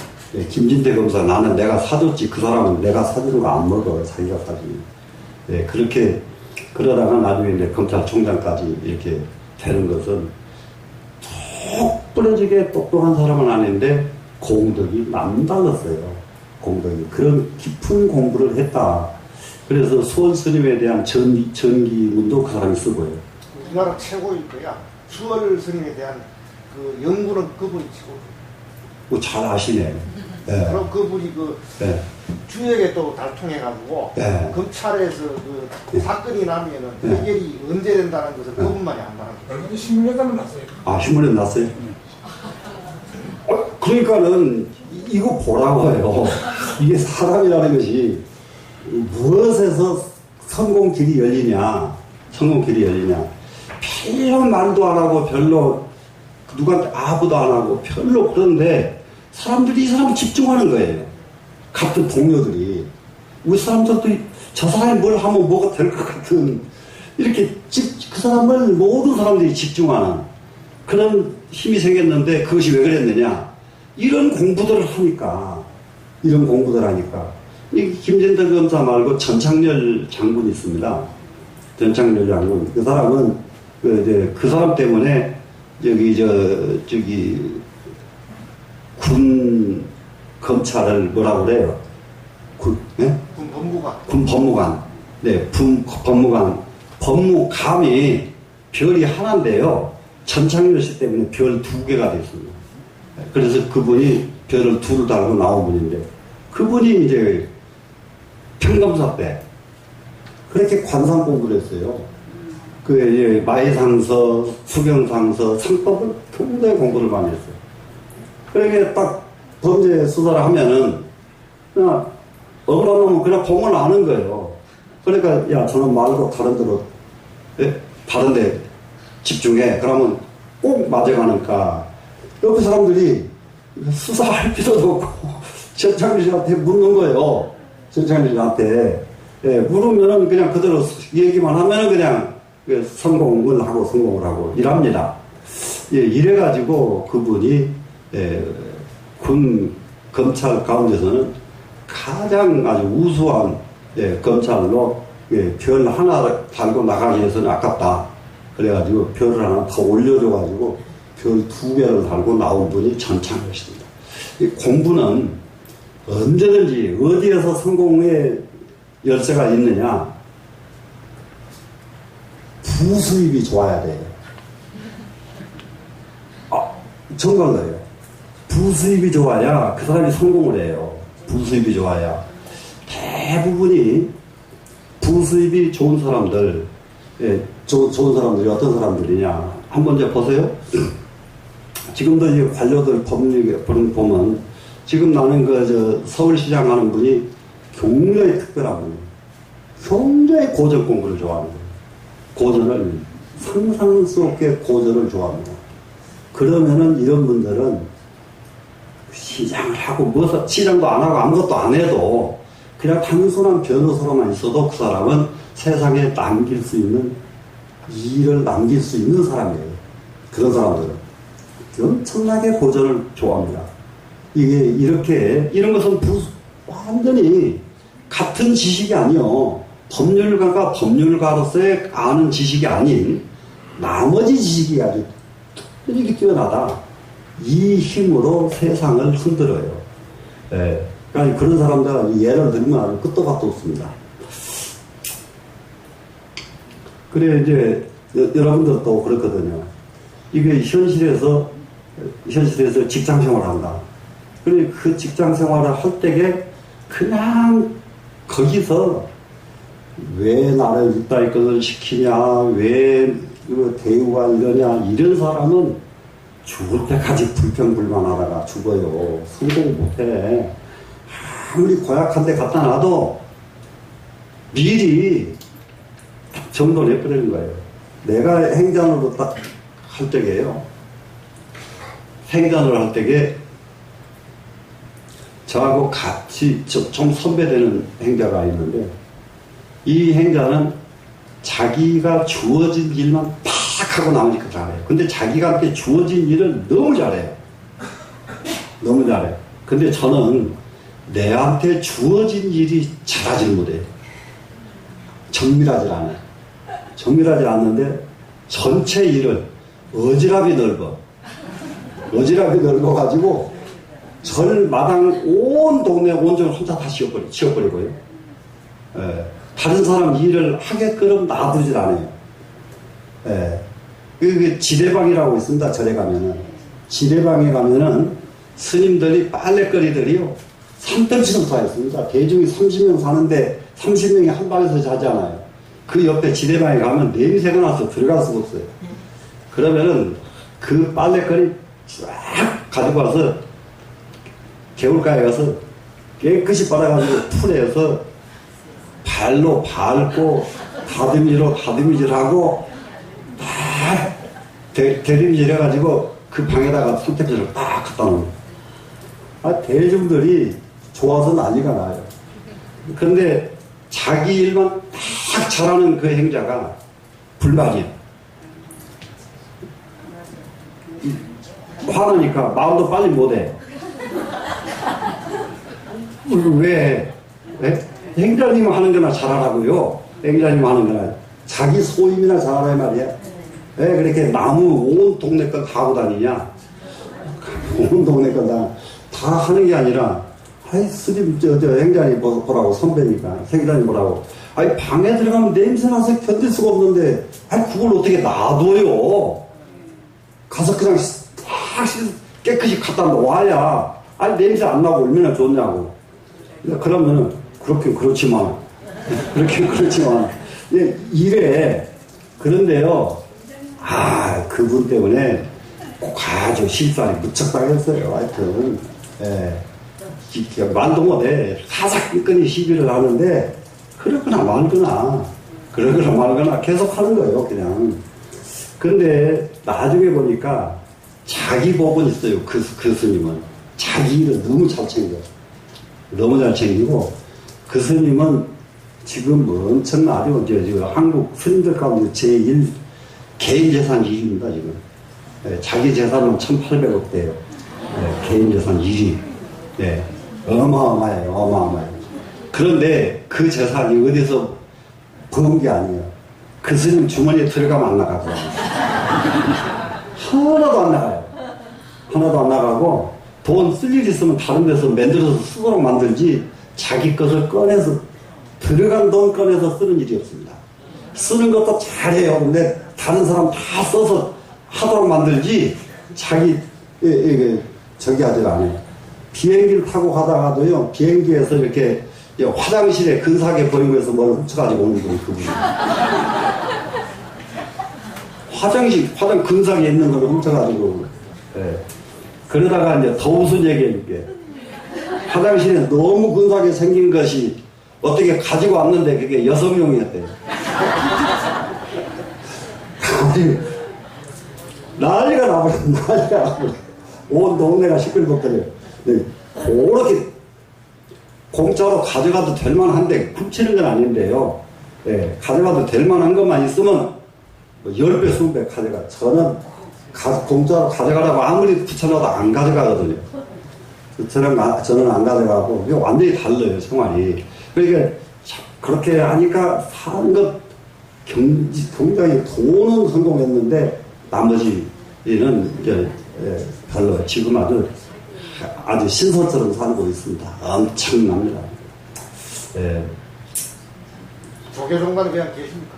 김진태 검사 나는 내가 사줬지 그 사람은 내가 사주는 거 안 먹어 자기가 사주니. 예, 그렇게 그러다가 나중에 이제 검찰총장까지 이렇게 되는 것은 부러지게 똑똑한 사람은 아닌데 공덕이 남달랐어요. 공덕이. 그런 깊은 공부를 했다. 그래서 수원 스님에 대한 전기문도 그 사람이 쓰고요. 우리나라 최고일 거야. 수월 스님에 대한 그 연구는 그분이 최고. 뭐 잘 아시네. 예. 그럼 그분이 그 예. 주에게 또 달통해가지고 예. 검찰에서 그 사건이 나면은 해결이 언제 된다는 것을 그분만이 안다는 거예요. 얼마 전에 신문에다는 났어요. 아, 신문에 났어요? 그러니까는 이거 보라고요. 이게 사람이라는 것이 무엇에서 성공길이 열리냐, 성공길이 열리냐. 별로 말도 안 하고 별로 누구한테 아부도 안 하고 별로 그런데 사람들이 이 사람을 집중하는 거예요. 같은 동료들이. 우리 사람들도 저 사람이 뭘 하면 뭐가 될 것 같은 이렇게 그 사람을 모든 사람들이 집중하는 그런 힘이 생겼는데 그것이 왜 그랬느냐. 이런 공부들을 하니까. 이런 공부들을 하니까. 이 김진덕 검사 말고 전창렬 장군이 있습니다. 전창렬 장군. 그 사람은 그 사람 때문에 군 검찰을 뭐라고 그래요? 군 법무관. 군 법무관. 네, 법무관. 법무감이 별이 하나인데요. 전창렬 씨 때문에 별 2개가 됐습니다. 그래서 그분이 별을 2를 달고 나온 분인데, 그분이 이제 평검사 때 그렇게 관상 공부를 했어요. 그 이제 마해상서, 수경상서, 상법을 굉장히 공부를 많이 했어요. 그러니까 딱 범죄 수사를 하면은 그냥 억울한 놈은 그냥 보면 아는 거예요. 그러니까 야, 저는 말고 다른 데로, 다른 데 집중해. 그러면 꼭 맞아가니까 옆에 사람들이 수사할 필요도 없고 전창렬 씨한테 묻는 거예요. 전창렬 씨한테. 예, 물으면은 그냥 그대로 얘기만 하면은 그냥 성공을 하고 이랍니다. 예, 이래가지고 그분이 군 검찰 가운데서는 가장 아주 우수한 검찰로 별 하나 달고 나가기 위해서는 아깝다. 그래가지고 별을 하나 더 올려줘가지고 별 2개를 달고 나온 분이 전창렬 씨입니다. 이 공부는 언제든지 어디에서 성공의 열쇠가 있느냐, 부수입이 좋아야 돼요. 정말로요. 부수입이 좋아야 그 사람이 성공을 해요. 부수입이 좋아야. 대부분이 부수입이 좋은 사람들, 좋은 사람들이 어떤 사람들이냐. 한번 이제 보세요. 지금도 이 관료들 법률 보면 지금 나는 서울시장 하는 분이 굉장히 특별한 분이에요. 굉장히 고전 공부를 좋아하는 거예요. 고전을, 상상 속의 고전을 좋아합니다. 그러면은 이런 분들은 시장을 하고, 시장도 안 하고 아무것도 안 해도 그냥 단순한 변호사로만 있어도 그 사람은 세상에 남길 수 있는, 일을 남길 수 있는 사람이에요. 그런 사람들은. 엄청나게 고전을 좋아합니다. 이런 것은 완전히 같은 지식이 아니요. 법률가가 법률가로서의 아는 지식이 아닌 나머지 지식이 아주 특별히 뛰어나다. 이 힘으로 세상을 흔들어요. 그러니까 그런 사람들 예를 들면 끝도 밭도 없습니다. 그래 이제 여러분들도 그렇거든요. 이게 현실에서 직장 생활을 한다. 그래 그 직장 생활을 할 때에 그냥 거기서 왜 나를 이따위 것을 시키냐, 왜 대우가 이러냐, 이런 사람은 죽을 때까지 불평불만하다가 죽어요. 성공 못해. 아무리 고약한 데 갖다 놔도 미리 정돈해버리는 거예요. 내가 행전으로 딱 할 때게요. 행전을 할 때게 저하고 같이 좀 선배되는 행자가 있는데, 이 행자는 자기가 주어진 일만 팍 하고 나오니까 잘해요. 근데 자기한테 주어진 일을 너무 잘해요. 너무 잘해요. 근데 저는 내한테 주어진 일이 잘하지 못해요. 정밀하지 않아요. 정밀하지 않는데 전체 일을 어지럽이 넓어. 어지럽게 늙어가지고 절 마당 온 동네 온종을 혼자 다 치워버리고요. 예, 다른 사람 일을 하게끔 놔두질 않아요. 예, 그 지대방이라고 있습니다. 절에 가면은. 지대방에 가면은 스님들이 빨래거리들이요. 산더미처럼 쌓여 있습니다. 대중이 30명 사는데 30명이 한 방에서 자잖아요. 그 옆에 지대방에 가면 냄새가 나서 들어갈 수가 없어요. 그러면은 그 빨래거리 쫙 가지고 와서 개울가에 가서 깨끗이 빨아가지고 풀에서 발로 밟고 다듬이로 다듬이질하고 다 대림질 해가지고 그 방에다가 선택지를 딱 갖다 놓은 거예요. 대중들이 좋아서 난리가 나요. 그런데 자기 일만 딱 잘하는 그 행자가 불만이에요. 화나니까 마음도 빨리 못해. 왜? 행자님 하는 거나 잘하라고요. 행자님 하는 거나. 자기 소임이나 잘하라 말이야. 왜 그렇게 나무 온 동네 건 다 하고 다니냐? 온 동네 건 다 하는 게 아니라, 아이, 스님, 행자님 보라고, 선배니까. 행자님 보라고. 아이, 방에 들어가면 냄새 나서 견딜 수가 없는데, 아이, 그걸 어떻게 놔둬요? 가서 그냥 딱 깨끗이 갖다 놓아야, 아니, 냄새 안 나고 얼마나 좋냐고. 그러면은, 그렇지만, 예, 이래. 그런데요, 그분 때문에 꼭 아주 실수하니 무척 당했어요. 하여튼, 예. 말도 못해. 사사건건이 시비를 하는데, 그러거나 말거나 계속 하는 거예요, 그냥. 근데 나중에 보니까 자기 복은 있어요, 그 스님은. 자기 일을 너무 잘 챙겨요. 너무 잘 챙기고, 그 스님은 지금 엄청나죠. 지금 한국 스님들 가운데 제1 개인 재산 1위입니다, 지금. 예, 자기 재산은 1,800억 대예요. 예, 개인 재산 1위. 예, 어마어마해요. 그런데 그 재산이 어디서 번 게 아니에요. 그 스님 주머니에 들어가면 안 나가더라고요. 하나도 안 나가고, 돈 쓸 일 있으면 다른 데서 만들어서 쓰도록 만들지, 자기 것을 꺼내서, 들어간 돈 꺼내서 쓰는 일이 없습니다. 쓰는 것도 잘해요. 근데 다른 사람 다 써서 하도록 만들지, 자기, 저기 하질 않아요. 비행기를 타고 가다가도요, 비행기에서 이렇게 화장실에 근사하게 보이고 해서 뭘 훔쳐가지고 오는 분이 그분이에요. 화장 근사하게 있는 걸 훔쳐가지고. 예. 그러다가 이제 더 웃은 얘기 해줄게. 화장실에 너무 근사하게 생긴 것이 어떻게 가지고 왔는데 그게 여성용이었대요. 난리가 나버려. 온 동네가 시끌벅거려요. 네. 그렇게 공짜로 가져가도 될 만한데, 훔치는 건 아닌데요. 네. 가져가도 될 만한 것만 있으면 10배, 20배 가져가. 저는 공짜로 가져가라고 아무리 붙여놔도 안 가져가거든요. 저는 안 가져가고, 이거 완전히 달라요, 생활이. 그러니까, 그렇게 하니까 사는 것 굉장히 돈은 성공했는데, 나머지는 이제, 별로 지금 아주 신선처럼 살고 있습니다. 엄청납니다. 예. 조계종관에 그냥 계십니까?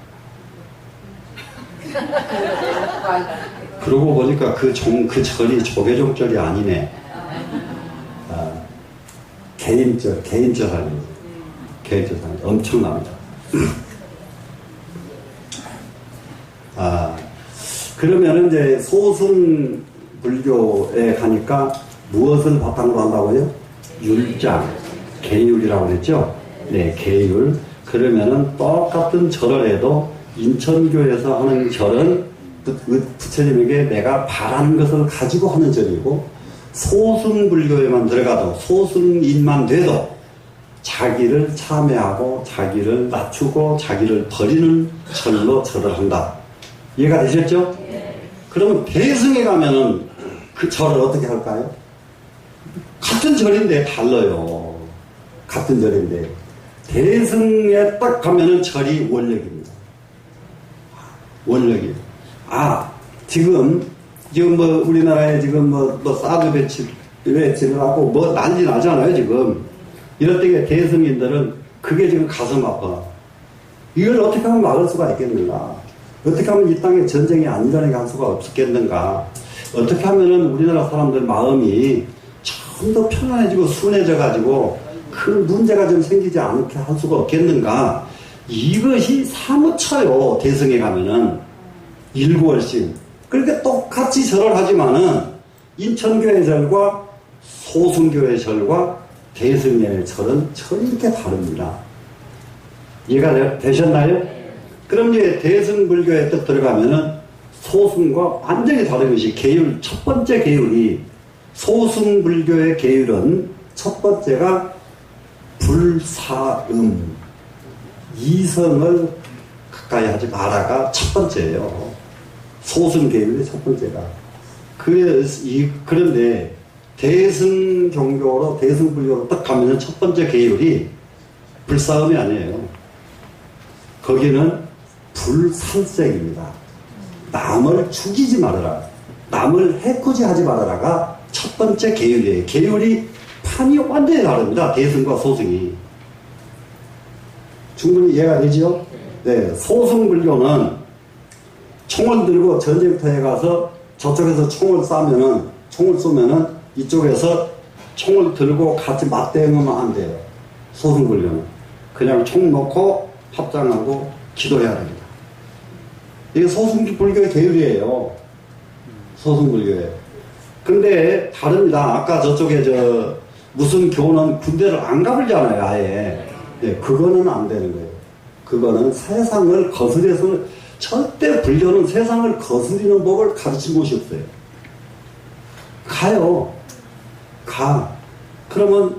그러고 보니까 그 절이 조계종절이 아니네. 개인절 아니에요. 개인절 아니에요. 엄청납니다. 그러면은 이제 소승 불교에 가니까 무엇을 바탕으로 한다고요? 율장, 계율이라고 그랬죠? 네, 계율. 그러면은 똑같은 절을 해도 인천교에서 하는 절은 부처님에게 내가 바라는 것을 가지고 하는 절이고, 소승불교에만 들어가도, 소승인만 돼도 자기를 참회하고 자기를 낮추고 자기를 버리는 절로 절을 한다. 이해가 되셨죠? 그러면 대승에 가면은 그 절을 어떻게 할까요? 같은 절인데 달라요. 같은 절인데 대승에 딱 가면은 절이 원력입니다. 원력이에요. 지금 지금 뭐 우리나라에 지금 뭐 사드 배치를 하고 뭐 난리 나잖아요, 지금. 이럴 때에 대승인들은 그게 지금 가슴 아파. 이걸 어떻게 하면 막을 수가 있겠는가? 어떻게 하면 이 땅에 전쟁이 안전하게 할 수가 없겠는가? 어떻게 하면은 우리나라 사람들 마음이 좀 더 편안해지고 순해져가지고 큰 문제가 좀 생기지 않게 할 수가 없겠는가? 이것이 사무쳐요, 대승에 가면은. 일구월신. 그렇게 똑같이 절을 하지만은 인천교회 절과 소승교회 절과 대승의 절은 이렇게 다릅니다. 이해가 되셨나요? 그럼 이제 대승불교에 또 들어가면은 소승과 완전히 다른 것이 계율, 첫 번째 계율이 소승불교의 계율은 첫 번째가 불사음, 이성을 가까이 하지 마라가 첫 번째예요. 소승 계율이 첫 번째가. 그런데 대승종교로 대승불교로 딱 가면은 첫 번째 계율이 불싸움이 아니에요. 거기는 불살색입니다. 남을 죽이지 말아라. 남을 해코지 하지 말아라가 첫 번째 계율이에요. 계율이 판이 완전히 다릅니다. 대승과 소승이. 충분히 이해가 되죠? 네. 소승불교는 총을 들고 전쟁터에 가서 저쪽에서 총을 쏘면은 이쪽에서 총을 들고 같이 맞대응하면 안 돼요. 소승불교는. 그냥 총 놓고 합장하고 기도해야 됩니다. 이게 소승불교의 계율이에요. 소승불교에. 근데 다릅니다. 아까 저쪽에 무슨 교는 군대를 안 가불잖아요, 아예. 네, 그거는 안 되는 거예요. 그거는 세상을 거스려서 절대 불교는 세상을 거스리는 법을 가르친 곳이 없어요. 가요. 가. 그러면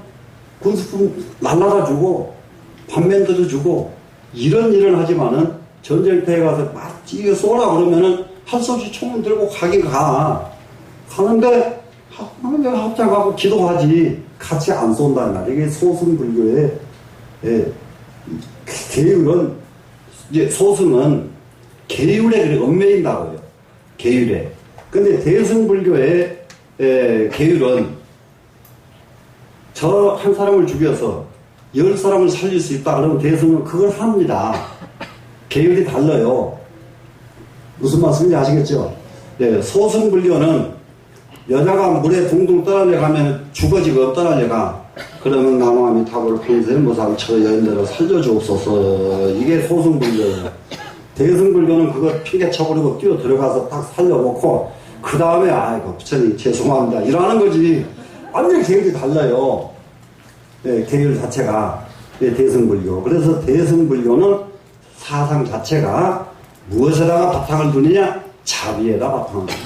군수품 날라다 주고 반면도도 주고 이런 일을 하지만은 전쟁터에 가서 막 찌개 쏘라 그러면은 할 수 없이 총을 들고 가긴 가. 가는데 합장하고 기도하지 같이 안 쏜다는 말. 이게 소승불교의 계율은 이제 소승은 계율에 그래 얽매인다고요. 계율에. 근데 대승불교의 계율은 저 한 사람을 죽여서 10사람을 살릴 수 있다 그러면 대승은 그걸 합니다. 계율이 달라요. 무슨 말씀인지 아시겠죠? 네, 소승불교는 여자가 물에 둥둥 떠나려가면 죽어지고 떠나려가. 그러면 나무아미 타고를 평생 모상 저 여인들을 살려주옵소서. 이게 소승불교예요. 대승불교는 그거 핑계 쳐버리고 뛰어 들어가서 딱 살려놓고 그 다음에 아이고 부처님 죄송합니다 이러는 거지. 완전히 계율이 달라요. 네, 계율 자체가. 네, 대승불교. 그래서 대승불교는 사상 자체가 무엇에다가 바탕을 두느냐? 자비에다 바탕을 둡니다.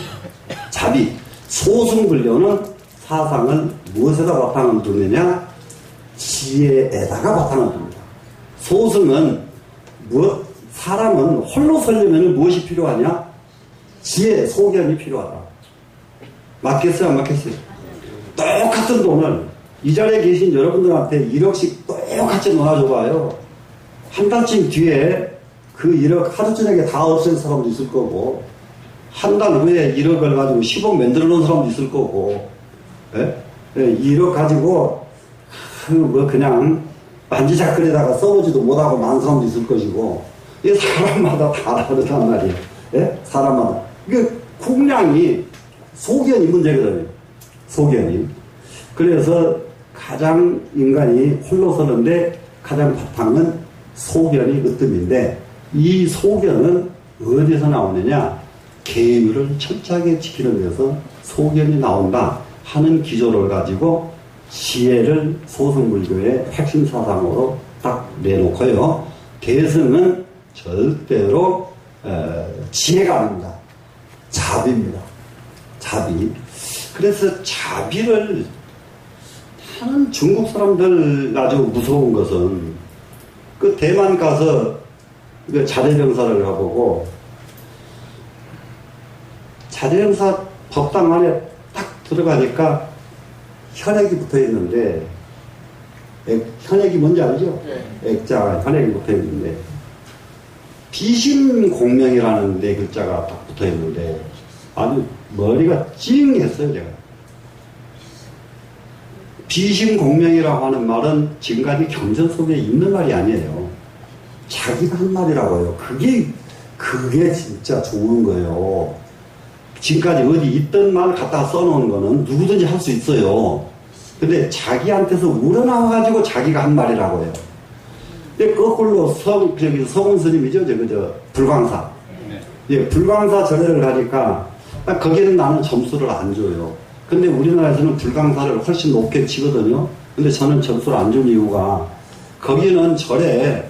자비. 소승불교는 사상을 무엇에다 바탕을 두느냐? 지혜에다가 바탕을 둡니다. 소승은 사람은 홀로 서려면 무엇이 필요하냐? 지혜, 소견이 필요하다. 맞겠어요? 안 맞겠어요? 똑같은 돈을 이 자리에 계신 여러분들한테 1억씩 똑같이 놀아줘봐요. 한 달쯤 뒤에 그 1억 하루 저녁에 다 없앤 사람도 있을 거고, 한 달 후에 1억을 가지고 10억 만들어 놓은 사람도 있을 거고, 예? 1억 가지고 그냥 만지작거리다가 써보지도 못하고 만 사람도 있을 것이고, 이 사람마다 다 다르단 말이에요. 예? 사람마다. 이게 국량이 소견이 문제거든요. 소견이. 그래서 가장 인간이 홀로 서는데 가장 바탕은 소견이 으뜸인데, 이 소견은 어디서 나오느냐? 계율을 철저하게 지키는 데서 소견이 나온다 하는 기조를 가지고 지혜를 소승불교의 핵심 사상으로 딱 내놓고요. 대승은 절대로 지혜가 아닙니다. 자비입니다. 자비. 그래서 자비를 하는 중국 사람들 아주 무서운 것은 그 대만 가서 그 자대병사를 가보고 자대병사 법당 안에 딱 들어가니까 현액이 붙어 있는데, 현액이 뭔지 알죠? 네. 액자 현액이 붙어 있는데 비심공명이라는 네 글자가 딱 붙어 있는데 아주 머리가 찡했어요, 제가. 비심공명이라고 하는 말은 지금까지 경전 속에 있는 말이 아니에요. 자기가 한 말이라고요. 그게 진짜 좋은 거예요. 지금까지 어디 있던 말 갖다가 써놓은 거는 누구든지 할 수 있어요. 근데 자기한테서 우러나와가지고 자기가 한 말이라고 해요. 근데 거꾸로 서훈 스님이죠, 불광사. 예, 불광사 절에를 가니까 거기는 나는 점수를 안 줘요. 근데 우리나라에서는 불광사를 훨씬 높게 치거든요. 근데 저는 점수를 안 준 이유가 거기는 절에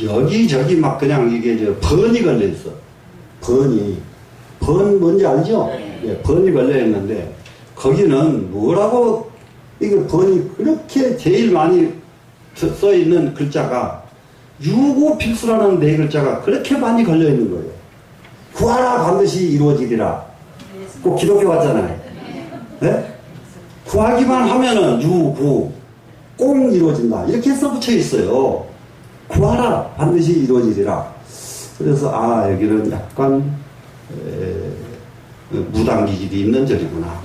여기저기 막 그냥 이게 번이 걸려 있어. 번 뭔지 알죠? 예, 번이 걸려 있는데 거기는 뭐라고 이게 번이 그렇게 제일 많이 써 있는 글자가 유고필수라는 네 글자가 그렇게 많이 걸려 있는 거예요. 구하라 반드시 이루어지리라. 꼭 기독교 같잖아요. 네? 구하기만 하면은 유구 꼭 이루어진다. 이렇게 써붙여 있어요. 구하라 반드시 이루어지리라. 그래서 여기는 약간 무당기질이 있는 절이구나.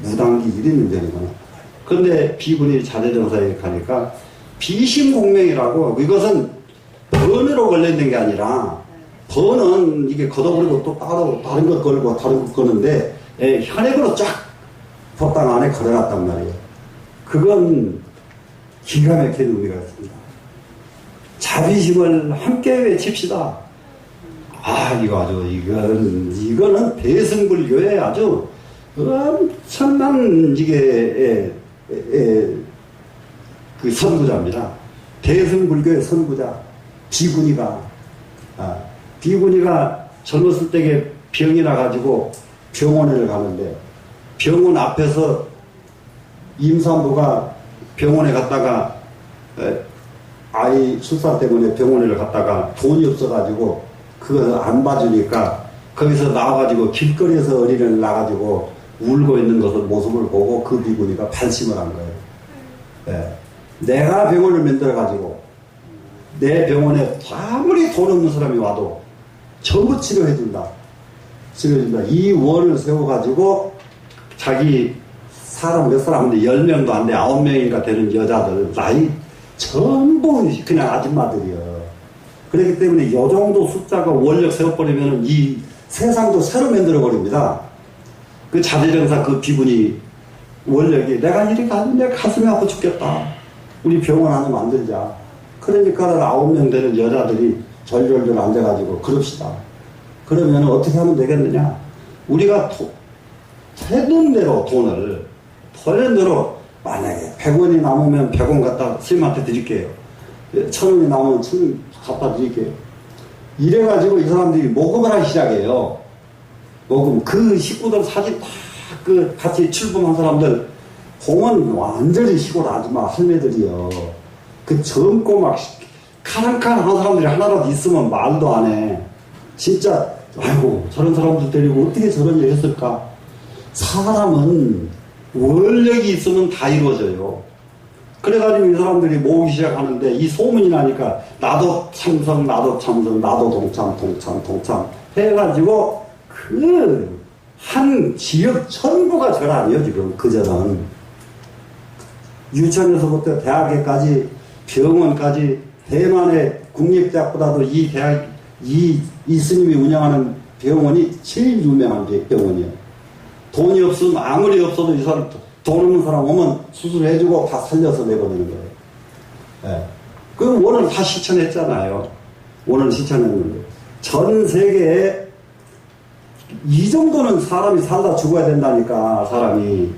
무당기질이 있는 절이구나. 근데 비군이 자대정사에 가니까 비심공명이라고, 이것은 번으로 걸려있는 게 아니라 번은 이게 걷어버리고 또 따로 다른 것 걸고 다른 것 거는데 현액으로 쫙 법당 안에 걸어놨단 말이에요. 그건 기가 막힌 의미가 있습니다. 자비심을 함께 외칩시다. 이거는 대승불교의 아주 엄청난 그 선구자입니다. 대승불교의 선구자. 비구니가 젊었을 때에 병이 나가지고 병원에 가는데 병원 앞에서 임산부가 병원에 갔다가 아이 출산 때문에 병원에 갔다가 돈이 없어가지고 그거 안 봐주니까 거기서 나와가지고 길거리에서 어린이를 나가지고 울고 있는 모습을 보고 그 비구니가 발심을 한 거예요. 네. 내가 병원을 만들어가지고 내 병원에 아무리 돈 없는 사람이 와도 전부 치료해준다. 이 원을 세워가지고 자기 사람 몇 사람인데 10명도 안 돼. 9명인가 되는 여자들 나이 전부 그냥 아줌마들이요. 그렇기 때문에 이 정도 숫자가 원력 세워버리면 이 세상도 새로 만들어버립니다. 그 자대정사 그 비군이 원력이 내가 이렇게 가면 내 가슴이 아파 죽겠다. 우리 병원 하나 만들자. 그러니까 9명 되는 여자들이 절절절 앉아가지고 그럽시다. 그러면 어떻게 하면 되겠느냐. 우리가 되는 대로 돈을 되는 대로 만약에 100원이 남으면 100원 갖다 스님한테 드릴게요. 1000원이 남으면 1000원 갖다 드릴게요. 이래가지고 이 사람들이 모금을 하기 시작해요. 모금. 그 식구들 사진 다 같이 출범한 사람들 보면 완전히 시골 아줌마 할매들이요. 그 젊고 막 카랑카랑 한 사람들이 하나라도 있으면 말도 안 해. 진짜 아이고 저런 사람들 데리고 어떻게 저런 일 했을까. 사람은 원력이 있으면 다 이루어져요. 그래가지고 이 사람들이 모으기 시작하는데 이 소문이 나니까 나도 참석 나도 동참 해가지고 그 한 지역 전부가 절 아니에요. 지금 그 절은 유치원에서부터 대학에까지 병원까지 대만의 국립대학보다도 이 대학 이 스님이 운영하는 병원이 제일 유명한 병원이에요. 돈이 없으면 아무리 없어도 이 사람 돈 없는 사람 오면 수술해주고 다 살려서 내보내는 거예요. 네. 그 원을 다 실천했잖아요. 원을 실천했는데 전 세계에 이 정도는 사람이 살다 죽어야 된다니까. 사람이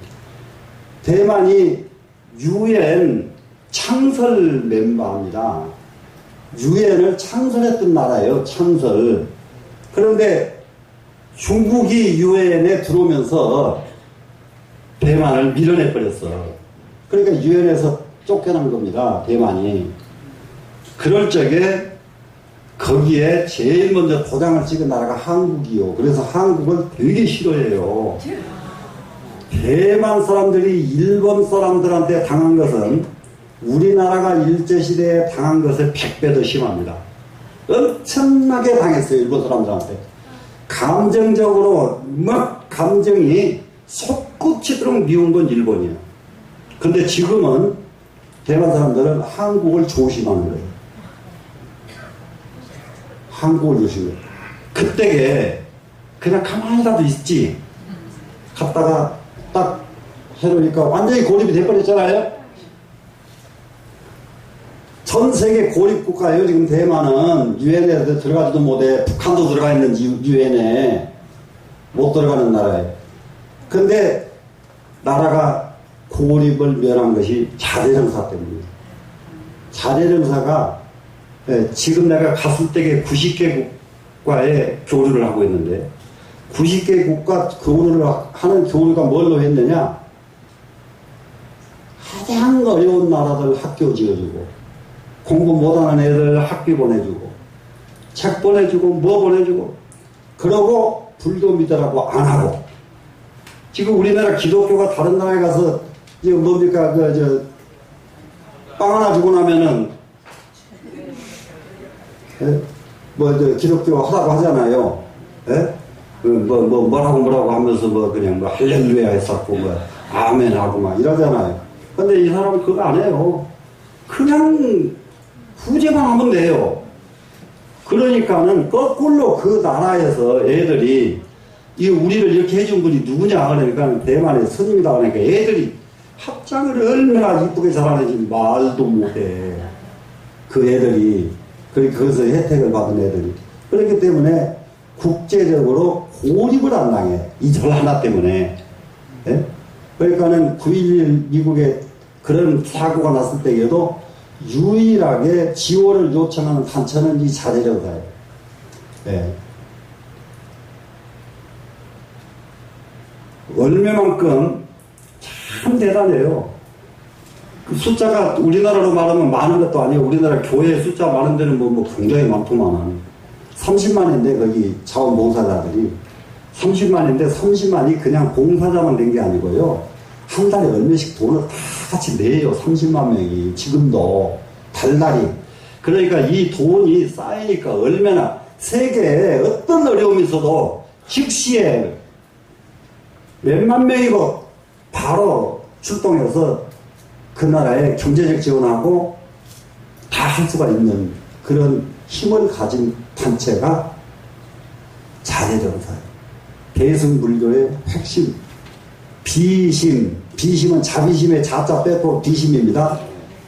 대만이 UN 창설 멤버입니다. UN을 창설했던 나라예요. 창설. 그런데 중국이 UN에 들어오면서 대만을 밀어내버렸어. 그러니까 UN에서 쫓겨난 겁니다. 대만이. 그럴 적에 거기에 제일 먼저 도장을 찍은 나라가 한국이요. 그래서 한국을 되게 싫어해요. 대만 사람들이 일본 사람들한테 당한 것은 우리나라가 일제시대에 당한 것의 100배 더 심합니다. 엄청나게 당했어요. 일본 사람들한테. 감정적으로 막 감정이 솟구치도록 미운 건 일본이에요. 근데 지금은 대만 사람들은 한국을 조심하는 거예요. 한국을 조심해요. 그때게 그냥 가만히라도 있지. 갔다가 딱 해놓으니까 완전히 고립이 돼버렸잖아요. 전 세계 고립 국가예요. 지금 대만은 유엔에 들어가지도 못해. 북한도 들어가 있는 유엔에 못 들어가는 나라예요. 근데 나라가 고립을 면한 것이 자대령사 때문이에요. 자대령사가 지금 내가 갔을 때에 90개 국가에 교류를 하고 있는데 90개 국가 교류를 하는 교류가 뭘로 했느냐? 가장 어려운 나라들 학교 지어주고 공부 못하는 애들 학비 보내주고 책 보내주고 뭐 보내주고 그러고 불교 믿으라고 안 하고 지금 우리나라 기독교가 다른 나라에 가서 지금 뭡니까 빵 하나 주고 나면은 기독교 하라고 하잖아요. 뭐라고 하면서 그냥 할렐루야 했었고 아멘 하고 막 이러잖아요. 근데 이 사람은 그거 안 해요. 그냥 후제만 하면 돼요. 그러니까는 거꾸로 그 나라에서 애들이 우리를 이렇게 해준 분이 누구냐 그러니까 대만의 스님이다 그러니까 애들이 합장을 얼마나 이쁘게 잘하는지 말도 못해. 그 애들이 거기서 혜택을 받은 애들이 그렇기 때문에 국제적으로 고립을 안 당해. 이 절 하나 때문에. 예? 그러니까는 9.11 미국에 그런 사고가 났을 때에도 유일하게 지원을 요청하는 단체는 이 자대령사예요. 예. 얼마만큼 참 대단해요. 그 숫자가 우리나라로 말하면 많은 것도 아니에요. 우리나라 교회 숫자 많은 데는 굉장히 많더만. 30만인데 거기 자원봉사자들이 30만인데 30만이 그냥 봉사자만 된 게 아니고요. 한 달에 얼마씩 돈을 다 같이 내요. 30만 명이 지금도 달달이. 그러니까 이 돈이 쌓이니까 얼마나 세계에 어떤 어려움이 있어도 즉시에 몇만 명이고 바로 출동해서 그 나라에 경제적 지원하고 다 할 수가 있는 그런 힘을 가진 단체가 자대령사예요. 대승불교의 핵심. 비심은 자비심의 자자 빼고 비심입니다.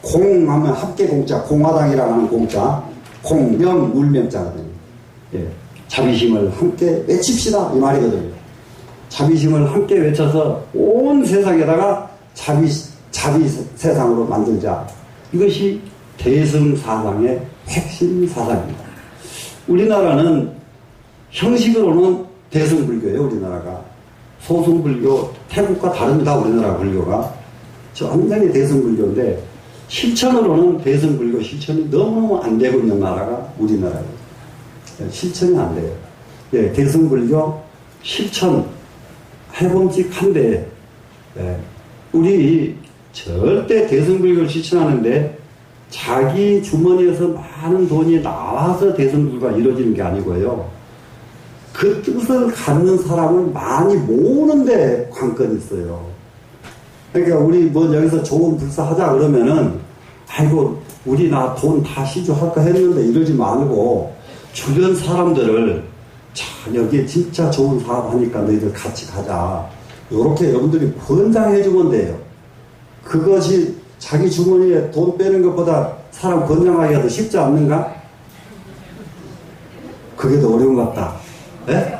공하면 함께 공자, 공화당이라고 하는 공자, 공명, 울명자거든요. 예. 자비심을 함께 외칩시다 이 말이거든요. 자비심을 함께 외쳐서 온 세상에다가 자비 세상으로 만들자. 이것이 대승사상의 핵심 사상입니다. 우리나라는 형식으로는 대승불교예요. 우리나라가. 소승불교, 태국과 다릅니다. 우리나라 불교가. 완전히 대승불교인데 실천으로는 대승불교 실천이 너무 안 되고 있는 나라가 우리나라예요. 실천이 안 돼요. 예, 대승불교 실천 해봄직한데 우리 절대 대승불교를 실천하는데 자기 주머니에서 많은 돈이 나와서 대승불교가 이루어지는 게 아니고요. 그 뜻을 갖는 사람을 많이 모으는데 관건이 있어요. 그러니까 우리 여기서 좋은 불사 하자 그러면은 아이고 우리 나 돈 다 시주할까 했는데 이러지 말고 주변 사람들을 자 여기에 진짜 좋은 사업 하니까 너희들 같이 가자. 요렇게 여러분들이 권장해 주면 돼요. 그것이 자기 주머니에 돈 빼는 것보다 사람 권장하기가 더 쉽지 않는가? 그게 더 어려운 것 같다. 네?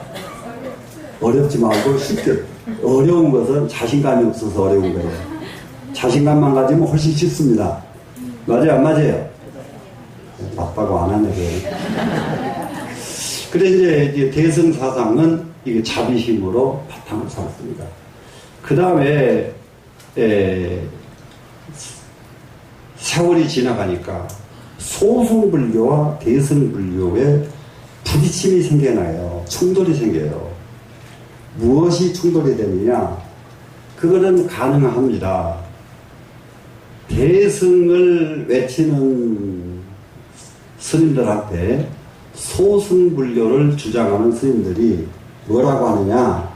어렵지 말고 쉽게. 어려운 것은 자신감이 없어서 어려운 거예요. 자신감만 가지면 훨씬 쉽습니다. 맞아요? 안 맞아요? 맞다고 안 하네. 그래 이제 대승사상은 이게 자비심으로 바탕을 삼습니다. 그 다음에 세월이 지나가니까 소승불교와 대승불교에 부딪힘이 생겨나요. 충돌이 생겨요. 무엇이 충돌이 되느냐? 그거는 가능합니다. 대승을 외치는 스님들한테 소승불교를 주장하는 스님들이 뭐라고 하느냐,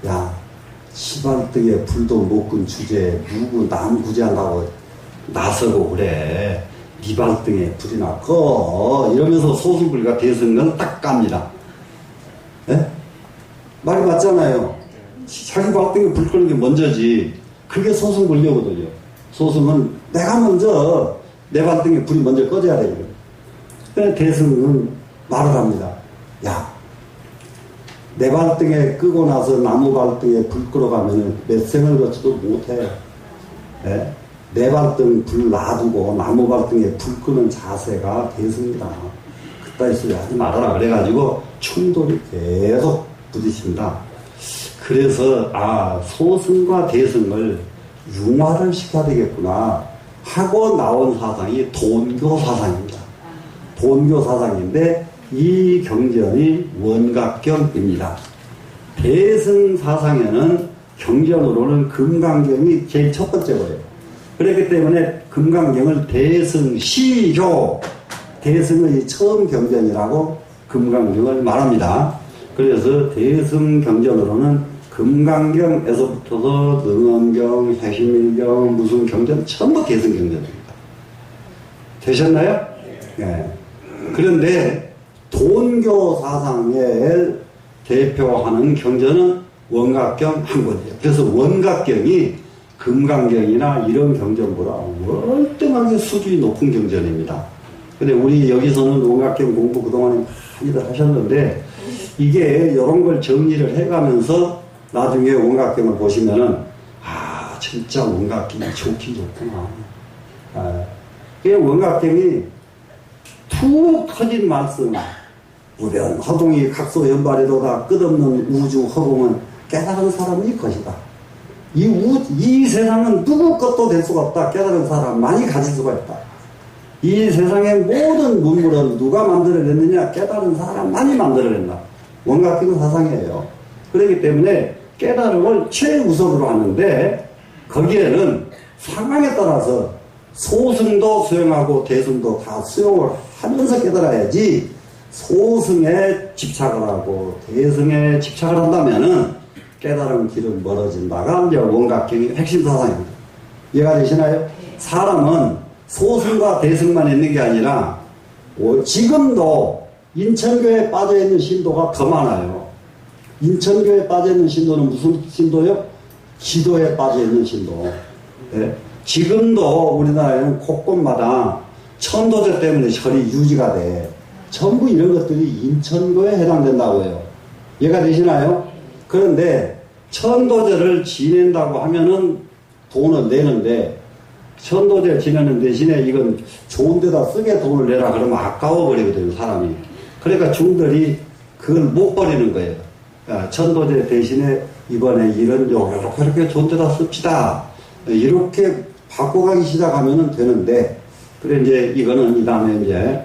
야, 시발등에 불도 못 끈 주제에 누구 남 구제한다고 나서고 그래. 네 발등에 불이나 꺼. 이러면서 소승불교가 대승을 딱 깝니다. 예? 말이 맞잖아요. 자기 발등에 불 끄는 게 먼저지. 그게 소승불교거든요. 소승은 내가 먼저 내 발등에 불이 먼저 꺼져야 되거든요. 그래서 대승은 말을 합니다. 야, 내 발등에 끄고 나서 나무 발등에 불 끌어가면 몇 생을 거쳐도 못해. 예? 내 발등 불 놔두고 나무 발등에 불 끄는 자세가 대승이다. 그따위 소리 하지 말아라. 그래가지고 충돌이 계속 부딪힙니다. 그래서 소승과 대승을 융화를 시켜야 되겠구나 하고 나온 사상이 돈교 사상입니다. 돈교 사상인데 이 경전이 원각경입니다. 대승 사상에는 경전으로는 금강경이 제일 첫 번째 거예요. 그렇기 때문에 금강경을 대승시조, 대승의 처음 경전이라고 금강경을 말합니다. 그래서 대승 경전으로는 금강경에서부터서 능엄경, 해심일경, 무슨 경전 전부 대승 경전입니다. 되셨나요? 네. 그런데 돈교 사상을 대표하는 경전은 원각경 한 권이에요. 그래서 원각경이 금강경이나 이런 경전보다 월등하게 수준이 높은 경전입니다. 근데 우리 여기서는 원각경 공부 그동안에 많이들 하셨는데 이게 이런 걸 정리를 해가면서 나중에 원각경을 보시면은 진짜 원각경이 좋긴 좋구나. 이 원각경이 툭 터진 말씀, 우변 허공이 각소 연발에도다 끝없는 우주 허공은 깨달은 사람이 것이다. 이 세상은 누구 것도 될 수가 없다. 깨달은 사람만이 가질 수가 있다. 이 세상의 모든 문물은 누가 만들어냈느냐? 깨달은 사람만이 만들어낸다. 원각경 사상이에요. 그렇기 때문에 깨달음을 최우선으로 하는데 거기에는 상황에 따라서 소승도 수용하고 대승도 다 수용을 하면서 깨달아야지 소승에 집착을 하고 대승에 집착을 한다면은 깨달음 길은 멀어진다가 이제 원각경의 핵심 사상입니다. 이해가 되시나요? 사람은 소승과 대승만 있는 게 아니라 지금도 인천교에 빠져있는 신도가 더 많아요. 인천교에 빠져있는 신도는 무슨 신도요? 기도에 빠져있는 신도. 네? 지금도 우리나라에는 곳곳마다 천도제 때문에 절이 유지가 돼. 전부 이런 것들이 인천교에 해당된다고 해요. 이해가 되시나요? 그런데 천도제를 지낸다고 하면은 돈을 내는데 천도제 지내는 대신에 이건 좋은 데다 쓰게 돈을 내라 그러면 아까워 버리거든요, 사람이. 그러니까 중들이 그걸 못 버리는 거예요. 천도제 대신에 이번에 이런 이렇게 좋은 데다 씁시다. 이렇게 바꿔가기 시작하면 되는데, 그래 이제 이거는 이 다음에 이제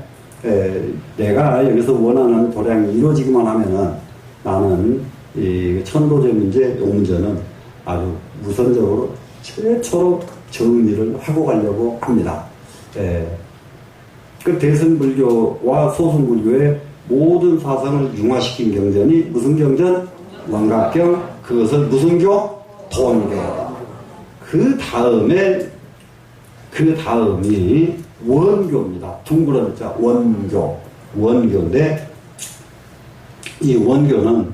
내가 여기서 원하는 도량이 이루어지기만 하면은 나는 이 천도제 문제, 요 문제는 아주 우선적으로 최초로 정리를 하고 가려고 합니다. 그 대승불교와 소승불교의 모든 사상을 융화시킨 경전이 무슨 경전? 원각경. 그것을 무슨 교? 돈교. 그 다음이 원교입니다. 둥그런 자 원교. 원교인데 이 원교는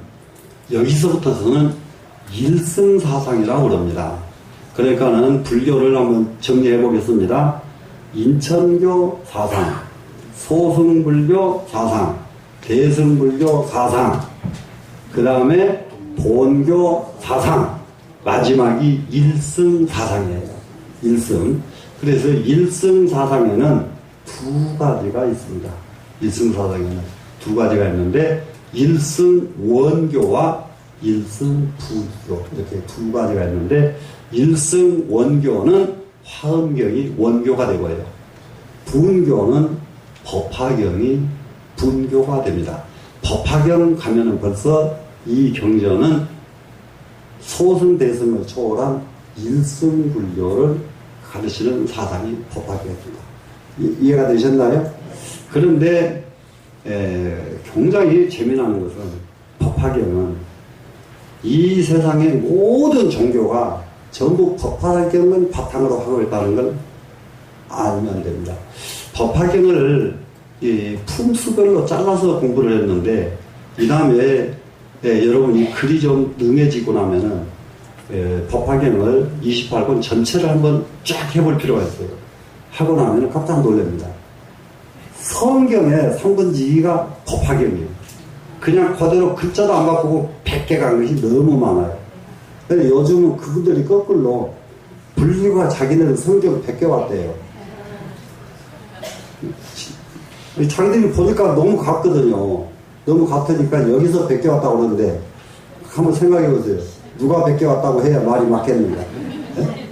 여기서부터서는 일승사상이라고 그럽니다. 그러니까는 불교를 한번 정리해 보겠습니다. 인천교 사상, 소승불교 사상, 대승불교 사상, 그 다음에 돈교 사상, 마지막이 일승사상이에요. 일승. 그래서 일승사상에는 두 가지가 있습니다. 일승사상에는 두 가지가 있는데 일승원교와 일승부교 이렇게 두 가지가 있는데 일승원교는 화엄경이 원교가 되고요. 분교는 법화경이 분교가 됩니다. 법화경 가면은 벌써 이 경전은 소승대승을 초월한 일승불교를 가르치는 사상이 법화경입니다. 이해가 되셨나요? 그런데 굉장히 재미나는 것은 법화경은 이 세상의 모든 종교가 전부 법화경을 바탕으로 하고 있다는 걸 알면 됩니다. 법화경을 품수별로 잘라서 공부를 했는데 이 다음에 여러분이 글이 좀 능해지고 나면은 법화경을 28권 전체를 한번 쫙 해볼 필요가 있어요. 하고 나면 깜짝 놀랍니다. 성경의 3분의 2가 법화경이에요. 그냥 그대로 글자도 안 바꾸고 100개가 한 것이 너무 많아요. 근데 요즘은 그분들이 거꾸로 불교가 자기네들 성경 100개 왔대요. 자기들이 보니까 너무 같거든요. 너무 같으니까 여기서 100개 왔다고 그러는데 한번 생각해 보세요. 누가 100개 왔다고 해야 말이 맞겠는가? 네?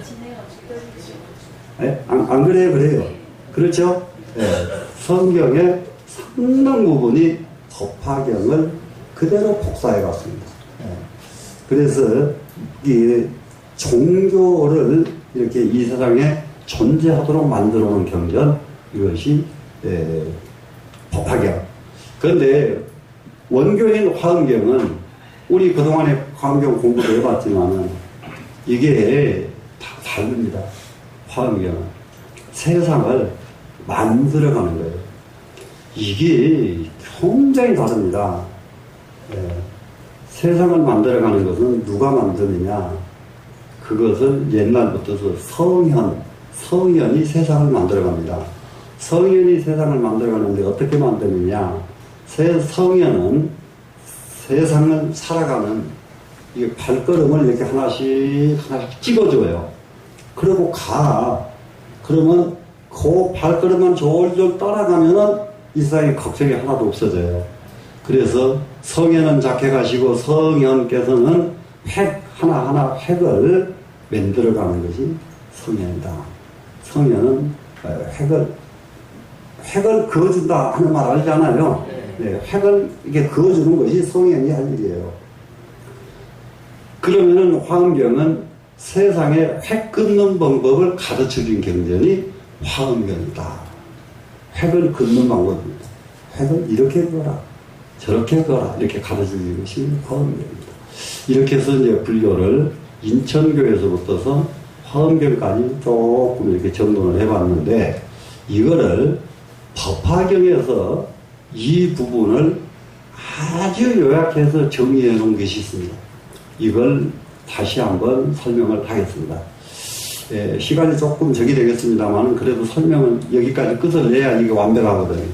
네? 안 그래요? 그래요. 그렇죠? 네. 성경의 상당 부분이 법화경을 그대로 복사해 갔습니다. 네. 그래서 이 종교를 이렇게 이 세상에 존재하도록 만들어 놓은 경전, 이것이 법화경. 그런데 원교인 화엄경은 우리 그동안에 화엄경 공부도 해봤지만은 이게 다 다릅니다. 화엄경은 세상을 만들어가는 거예요. 이게 굉장히 다릅니다. 세상을 만들어가는 것은 누가 만드느냐? 그것은 옛날부터 성현이 세상을 만들어갑니다. 성현이 세상을 만들어가는데 어떻게 만드느냐? 성현은 세상을 살아가는 이 발걸음을 이렇게 하나씩 찍어줘요. 그러고 가. 그러면 그 발걸음만 졸졸 따라가면은 이 세상에 걱정이 하나도 없어져요. 그래서 성현은 작해가시고 성현께서는 획 하나하나 획을 만들어가는 것이 성현이다. 성현은 획을 그어준다 하는 말 알잖아요. 네, 획을 이게 그어주는 것이 성현이 할 일이에요. 그러면은 화엄경은 세상에 획 긋는 방법을 가르쳐준 경전이 화엄경이다. 획을 긋는 방법입니다. 획을 이렇게 그어라, 저렇게 그어라, 이렇게 가르쳐준 것이 화엄경입니다. 이렇게 해서 이제 불교를 인천교에서부터서 화엄경까지 조금 이렇게 정돈을 해봤는데, 이거를 법화경에서 이 부분을 아주 요약해서 정리해 놓은 것이 있습니다. 이걸 다시 한번 설명을 하겠습니다. 시간이 조금 적이 되겠습니다만 그래도 설명은 여기까지 끝을 내야 이게 완벽하거든요.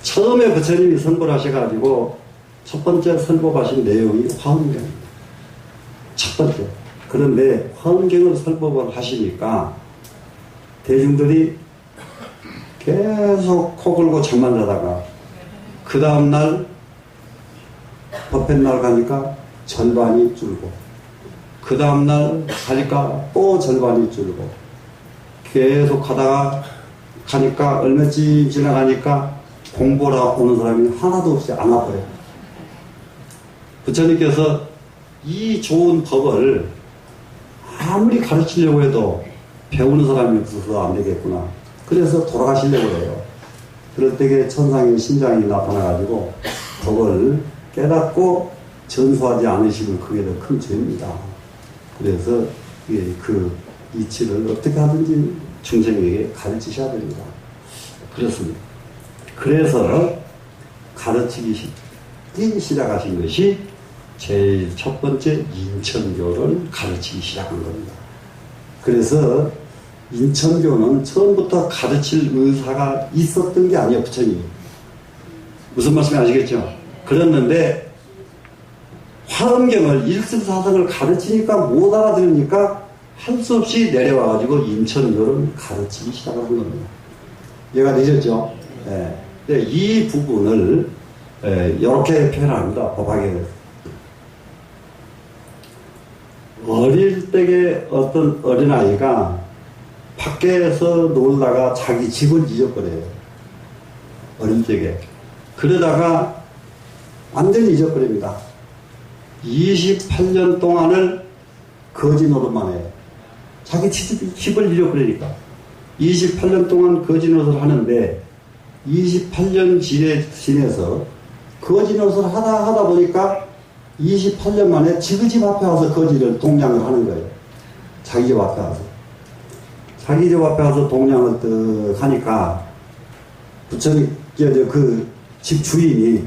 처음에 부처님이 선보를 하셔가지고 첫 번째 선법하신 내용이 화엄경입니다. 첫 번째. 그런데 화엄경을 선법을 하시니까 대중들이 계속 코 골고 잠만 자다가 그 다음날 법회날 가니까 절반이 줄고 그 다음날 가니까 또 절반이 줄고 계속 가니까 얼마쯤 지나가니까 공부하러 오는 사람이 하나도 없이 안 와버려요. 부처님께서 이 좋은 법을 아무리 가르치려고 해도 배우는 사람이 없어서 안 되겠구나. 그래서 돌아가시려고 해요. 그럴 때에 천상의 신장이 나타나가지고 법을 깨닫고 전수하지 않으시면 그게 더 큰 죄입니다. 그래서 그 이치를 어떻게 하든지 중생에게 가르치셔야 됩니다. 그렇습니다. 그래서 가르치기 시작하신 것이 제일 첫 번째 인천교를 가르치기 시작한 겁니다. 그래서 인천교는 처음부터 가르칠 의사가 있었던 게 아니에요, 부처님이. 무슨 말씀인지 아시겠죠? 그랬는데 화엄경을 일승사성을 가르치니까 못 알아들으니까 할 수 없이 내려와가지고 인천교를 가르치기 시작한 겁니다. 얘가 되셨죠? 네. 이 부분을 이렇게 표현합니다. 법화경에서. 어릴 때에 어떤 어린아이가 밖에서 놀다가 자기 집을 잊어버려요. 어릴 적에. 그러다가 완전히 잊어버립니다. 28년 동안을 거지 노릇만 해요. 자기 집을 잃어버리니까. 28년 동안 거지 노릇을 하는데 28년 지내서 거지 노릇을 하다 보니까 28년 만에 지그 집 앞에 와서 거지를 동냥을 하는 거예요. 자기 집 앞에 와서. 자기 집 앞에 와서 동냥을 뜩 하니까 부처님, 그 집 주인이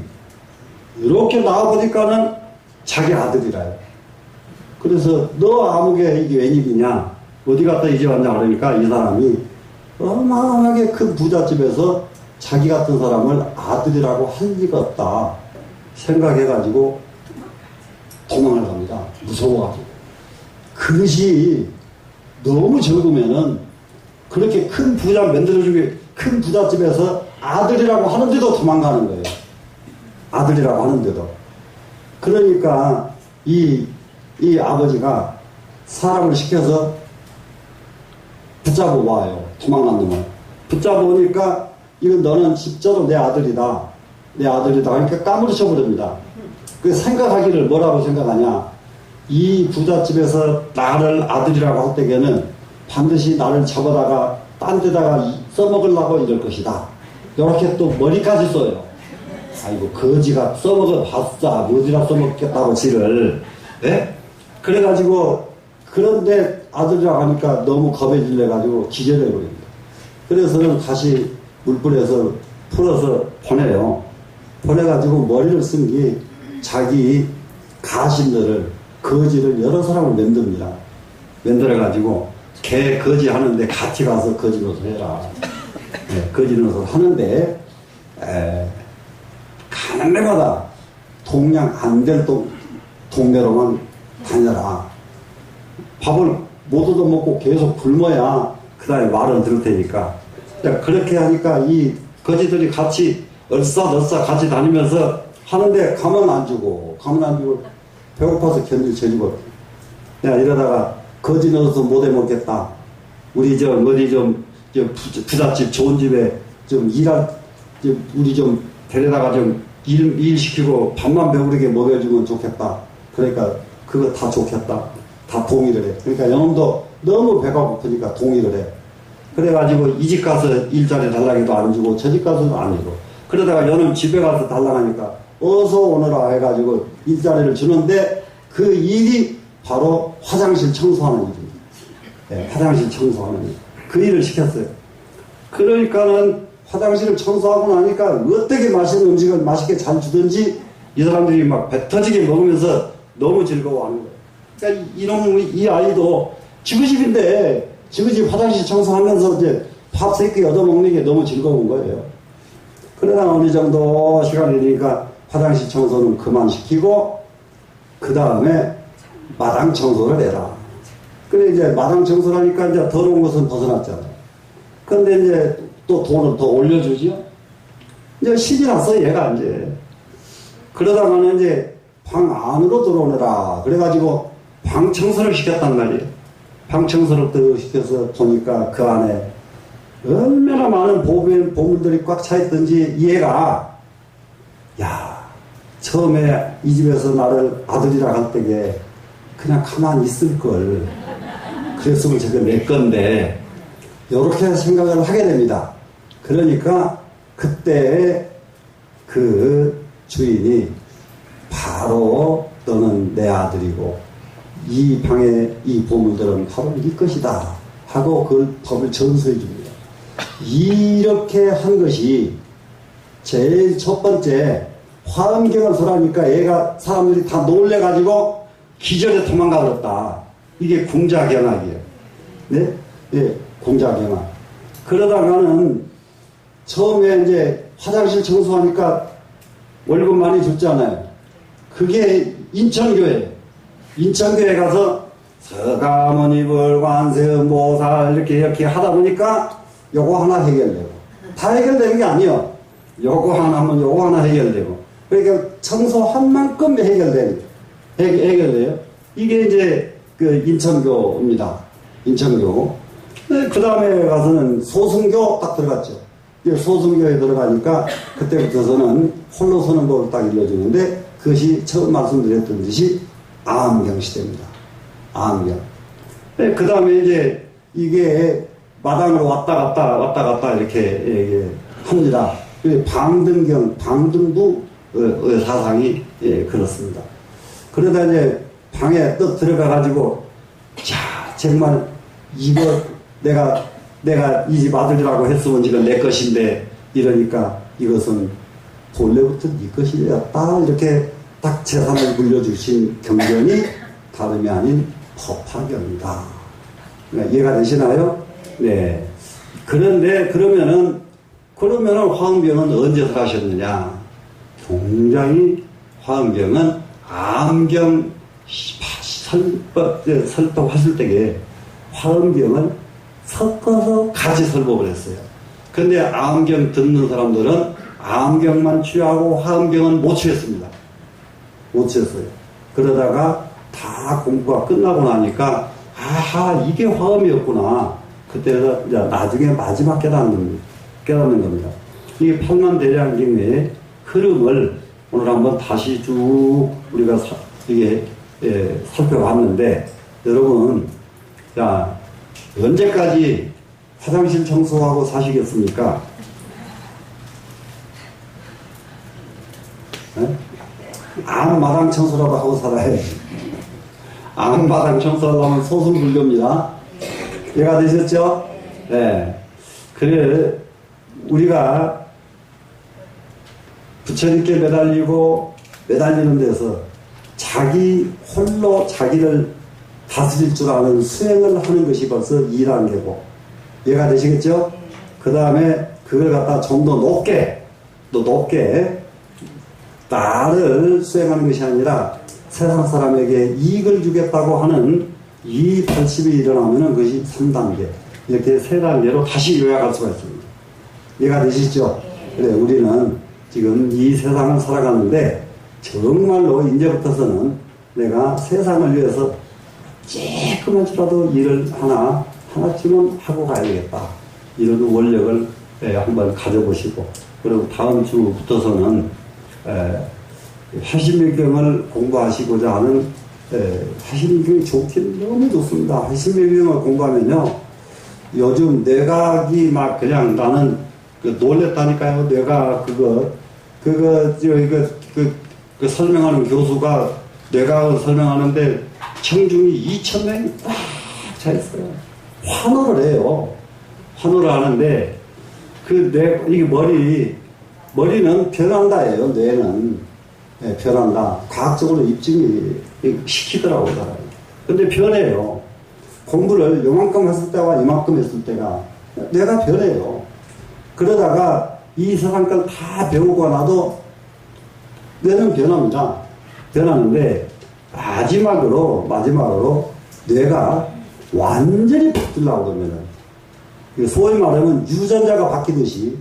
이렇게 나와보니까는 자기 아들이라요. 그래서 너 아무개 이게 웬일이냐? 어디 갔다 이제 왔냐? 그러니까 이 사람이 어마어마하게 큰 부잣집에서 자기 같은 사람을 아들이라고 할 리가 없다 생각해가지고 도망을 갑니다. 무서워가지고. 그것이 너무 적으면은 그렇게 큰 부자 만들어주기 큰 부잣집에서 아들이라고 하는데도 도망가는 거예요. 아들이라고 하는데도. 그러니까 이 아버지가 사람을 시켜서 붙잡아 와요. 도망간 놈을. 붙잡아 오니까 이건 너는 진짜로 내 아들이다. 내 아들이다. 그러니까 까무러쳐 버립니다. 그 생각하기를 뭐라고 생각하냐. 이 부잣집에서 나를 아들이라고 할 때에는 반드시 나를 잡아다가 딴 데다가 써먹으려고 이럴 것이다. 이렇게 또 머리까지 써요. 아이고 거지가 써먹어 봤자 어디다 써먹겠다고 지를. 예? 그래가지고 그런데 아들이라고 하니까 너무 겁에 질려가지고 기절해버립니다. 그래서는 다시 물불에서 풀어서 보내요. 보내가지고 머리를 쓴 게 자기 가신들을 거지를 여러 사람을 만듭니다. 만들어가지고 개 거지 하는데 같이 가서 거지 노릇 해라. 네, 거지 노릇 하는데 가는 데마다 동양 안 될 동네로만 다녀라. 밥을 못 얻어먹고 계속 굶어야 그 다음에 말은 들을 테니까. 그렇게 하니까 이 거지들이 같이 얼싸널싸 같이 다니면서 하는데 가만 안 주고 배고파서 견딜 처지고. 내가 이러다가 거지 넣어서 못 해먹겠다. 우리 어디 부잣집 좋은 집에 우리 좀 데려다가 일 시키고 밥만 배부르게 먹여주면 좋겠다. 그러니까 그거 다 좋겠다. 다 동의를 해. 그러니까 영혼도 너무 배가 고프니까 동의를 해. 그래가지고 이 집 가서 일자리 달라기도 안 주고 저 집 가서도 안 주고. 그러다가 여는 집에 가서 달라하니까 어서 오너라 해가지고 일자리를 주는데 그 일이 바로 화장실 청소하는 일입니다. 네, 화장실 청소하는 일. 그 일을 시켰어요. 그러니까는 화장실을 청소하고 나니까 어떻게 맛있는 음식을 맛있게 잘 주든지 이 사람들이 막 배 터지게 먹으면서 너무 즐거워하는 거예요. 그러니까 이 아이도 지그집인데 지그집 화장실 청소하면서 이제 밥 3끼 얻어먹는 게 너무 즐거운 거예요. 그러다 어느 정도 시간이 되니까 화장실 청소는 그만시키고 그 다음에 마당 청소를 해라. 그래 이제 마당 청소를 하니까 이제 더러운 것은 벗어났잖아요. 근데 이제 또 돈을 더 올려주지요. 이제 신이 났어 얘가 이제. 그러다가는 이제 방 안으로 들어오느라 그래가지고 방 청소를 시켰단 말이에요. 방 청소를 또 시켜서 보니까 그 안에 얼마나 많은 보물들이 꽉 차있던지 얘가 야 처음에 이 집에서 나를 아들이라 할 때에 그냥 가만히 있을걸. 그랬으면 저게 내 건데 이렇게 생각을 하게 됩니다. 그러니까 그때 그 주인이 바로 너는 내 아들이고 이 방에 이 보물들은 바로 네 것이다 하고 그 법을 전수해 줍니다. 이렇게 한 것이 제일 첫 번째 화엄경을 설하니까 얘가 사람들이 다 놀래가지고 기절에 도망가 버렸다. 이게 궁자경악이에요. 네? 네, 궁자경악. 그러다가는 처음에 이제 화장실 청소하니까 월급 많이 줬잖아요. 그게 인천교회. 인천교회 가서 서가모니불 관세음보살 이렇게 하다 보니까 요거 하나 해결되고. 다 해결되는 게 아니에요. 요거 하나 하면 요거 하나 해결되고. 그러니까 청소한 만큼 해결돼요. 이게 이제 그 인천교입니다. 인천교. 그 다음에 가서는 소승교 딱 들어갔죠. 소승교에 들어가니까 그때부터서는 홀로 서는 법을 딱 일러주는데 그것이 처음 말씀드렸던 듯이 아암경 시대입니다. 아암경. 그 다음에 이제 이게 마당으로 왔다 갔다 이렇게 합니다. 방등부 사상이 그렇습니다. 그러다 이제 방에 떡 들어가가지고, 자, 정말 이거 내가 이 집 아들이라고 했으면 이건 내 것인데, 이러니까 이것은 본래부터 네 것이었다. 이렇게 딱 재산을 물려주신 경전이 다름이 아닌 법화경이다. 이해가 되시나요? 네. 그런데 그러면은 화엄경은 언제 살아셨느냐? 굉장히 화엄경은 암경 설법하실 때에 화엄경을 섞어서 같이 설법을 했어요. 근데 암경 듣는 사람들은 암경만 취하고 화엄경은 못 취했습니다. 못 취했어요. 그러다가 다 공부가 끝나고 나니까 아하 이게 화엄이었구나. 그때서 이제 나중에 마지막 깨닫는 겁니다. 이 팔만대량경의 흐름을 오늘 한번 다시 쭉 우리가 살펴봤는데, 여러분, 자, 언제까지 화장실 청소하고 사시겠습니까? 앞마당 청소라도 하고 살아야지. 앞마당 청소하려면 소승불교입니다. 이해가 되셨죠? 네. 그래, 우리가 부처님께 매달리는 데서 자기 홀로 자기를 다스릴 줄 아는 수행을 하는 것이 벌써 2단계고, 이해가 되시겠죠? 그 다음에 그걸 갖다 좀 더 높게 나를 수행하는 것이 아니라 세상 사람에게 이익을 주겠다고 하는 이 발심이 일어나면은 그것이 3단계. 이렇게 3단계로 다시 요약할 수가 있습니다. 이해가 되시죠? 그래, 우리는 지금 이 세상을 살아가는데 정말로 이제부터서는 내가 세상을 위해서 조금만이라도 일을 하나쯤은 하고 가야 되겠다. 이런 원력을 한번 가져보시고, 그리고 다음 주부터서는 화신묘경을 공부하시고자 하는, 화신묘경이 좋긴 너무 좋습니다. 화신묘경을 공부하면요, 요즘 뇌각이 막 그냥 나는 놀랬다니까요. 뇌각 그 설명하는 교수가 뇌각을 설명하는데 청중이 2,000명이 딱 차 있어요. 환호를 해요. 환호를 하는데 이게 머리는 변한다예요. 뇌는 변한다. 과학적으로 입증이 시키더라고요. 근데 변해요. 공부를 요만큼 했을 때와 이만큼 했을 때가 뇌가 변해요. 그러다가 이 세상 걸 다 배우고 나도 뇌는 변합니다. 변하는데 마지막으로 뇌가 완전히 바뀌려고 그러면은, 소위 말하면 유전자가 바뀌듯이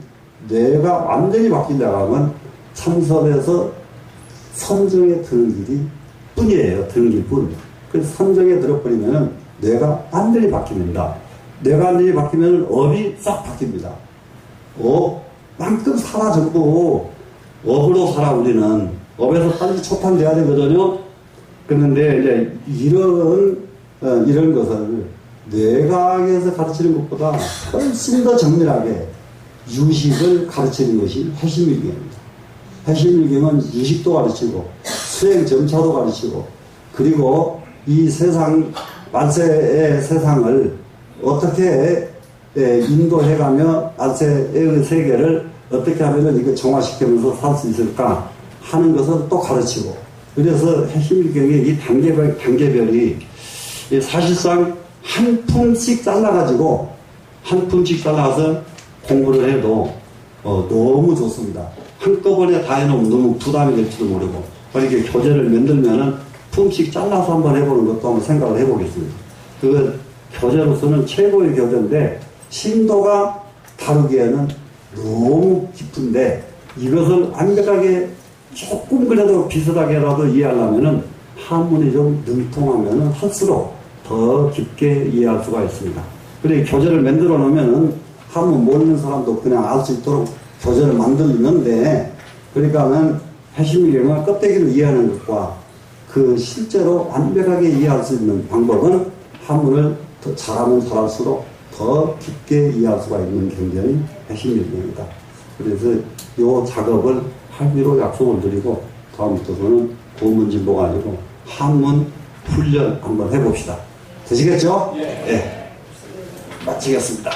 뇌가 완전히 바뀌려고 하면 참선에서 선정에 드는 길이 뿐이에요. 드는 길뿐. 그래서 선정에 들어버리면은 뇌가 완전히 바뀝니다. 뇌가 완전히 바뀌면 업이 싹 바뀝니다. 만큼 살아 전부 업으로 살아. 우리는 업에서 빨리 초탄돼야 되거든요. 그런데 이제 이런 것을 뇌과학에서 가르치는 것보다 훨씬 더 정밀하게 유식을 가르치는 것이 화신묘경입니다. 화신묘경은 유식도 가르치고 수행 점차도 가르치고, 그리고 이 세상 만세의 세상을 어떻게 인도해가며 만세의 세계를 어떻게 하면 이거 정화시키면서 살 수 있을까 하는 것을 또 가르치고, 그래서 화신묘경의 이 단계별이 사실상 한 품씩 잘라서 공부를 해도 너무 좋습니다. 한꺼번에 다 해놓으면 너무 부담이 될지도 모르고, 이렇게 교재를 만들면은 품씩 잘라서 한번 해보는 것도 한번 생각을 해보겠습니다. 그건 교재로서는 최고의 교재인데 심도가 다루기에는 너무 깊은데, 이것을 완벽하게 조금 그래도 비슷하게라도 이해하려면은 한문이 좀 능통하면은 할수록 더 깊게 이해할 수가 있습니다. 그래, 교재를 만들어 놓으면은 한문 모르는 사람도 그냥 알 수 있도록 교재를 만들었는데, 그러니까는 화신묘경을 껍데기로 이해하는 것과 그 실제로 완벽하게 이해할 수 있는 방법은 한문을 더 잘하면 잘할수록 더 깊게 이해할 수가 있는 경전이 화신묘경입니다. 그래서 요 작업을 하기로 약속을 드리고 다음부터는 고문진보가 아니고 한문 훈련 한번 해봅시다. 되시겠죠? 예. 마치겠습니다.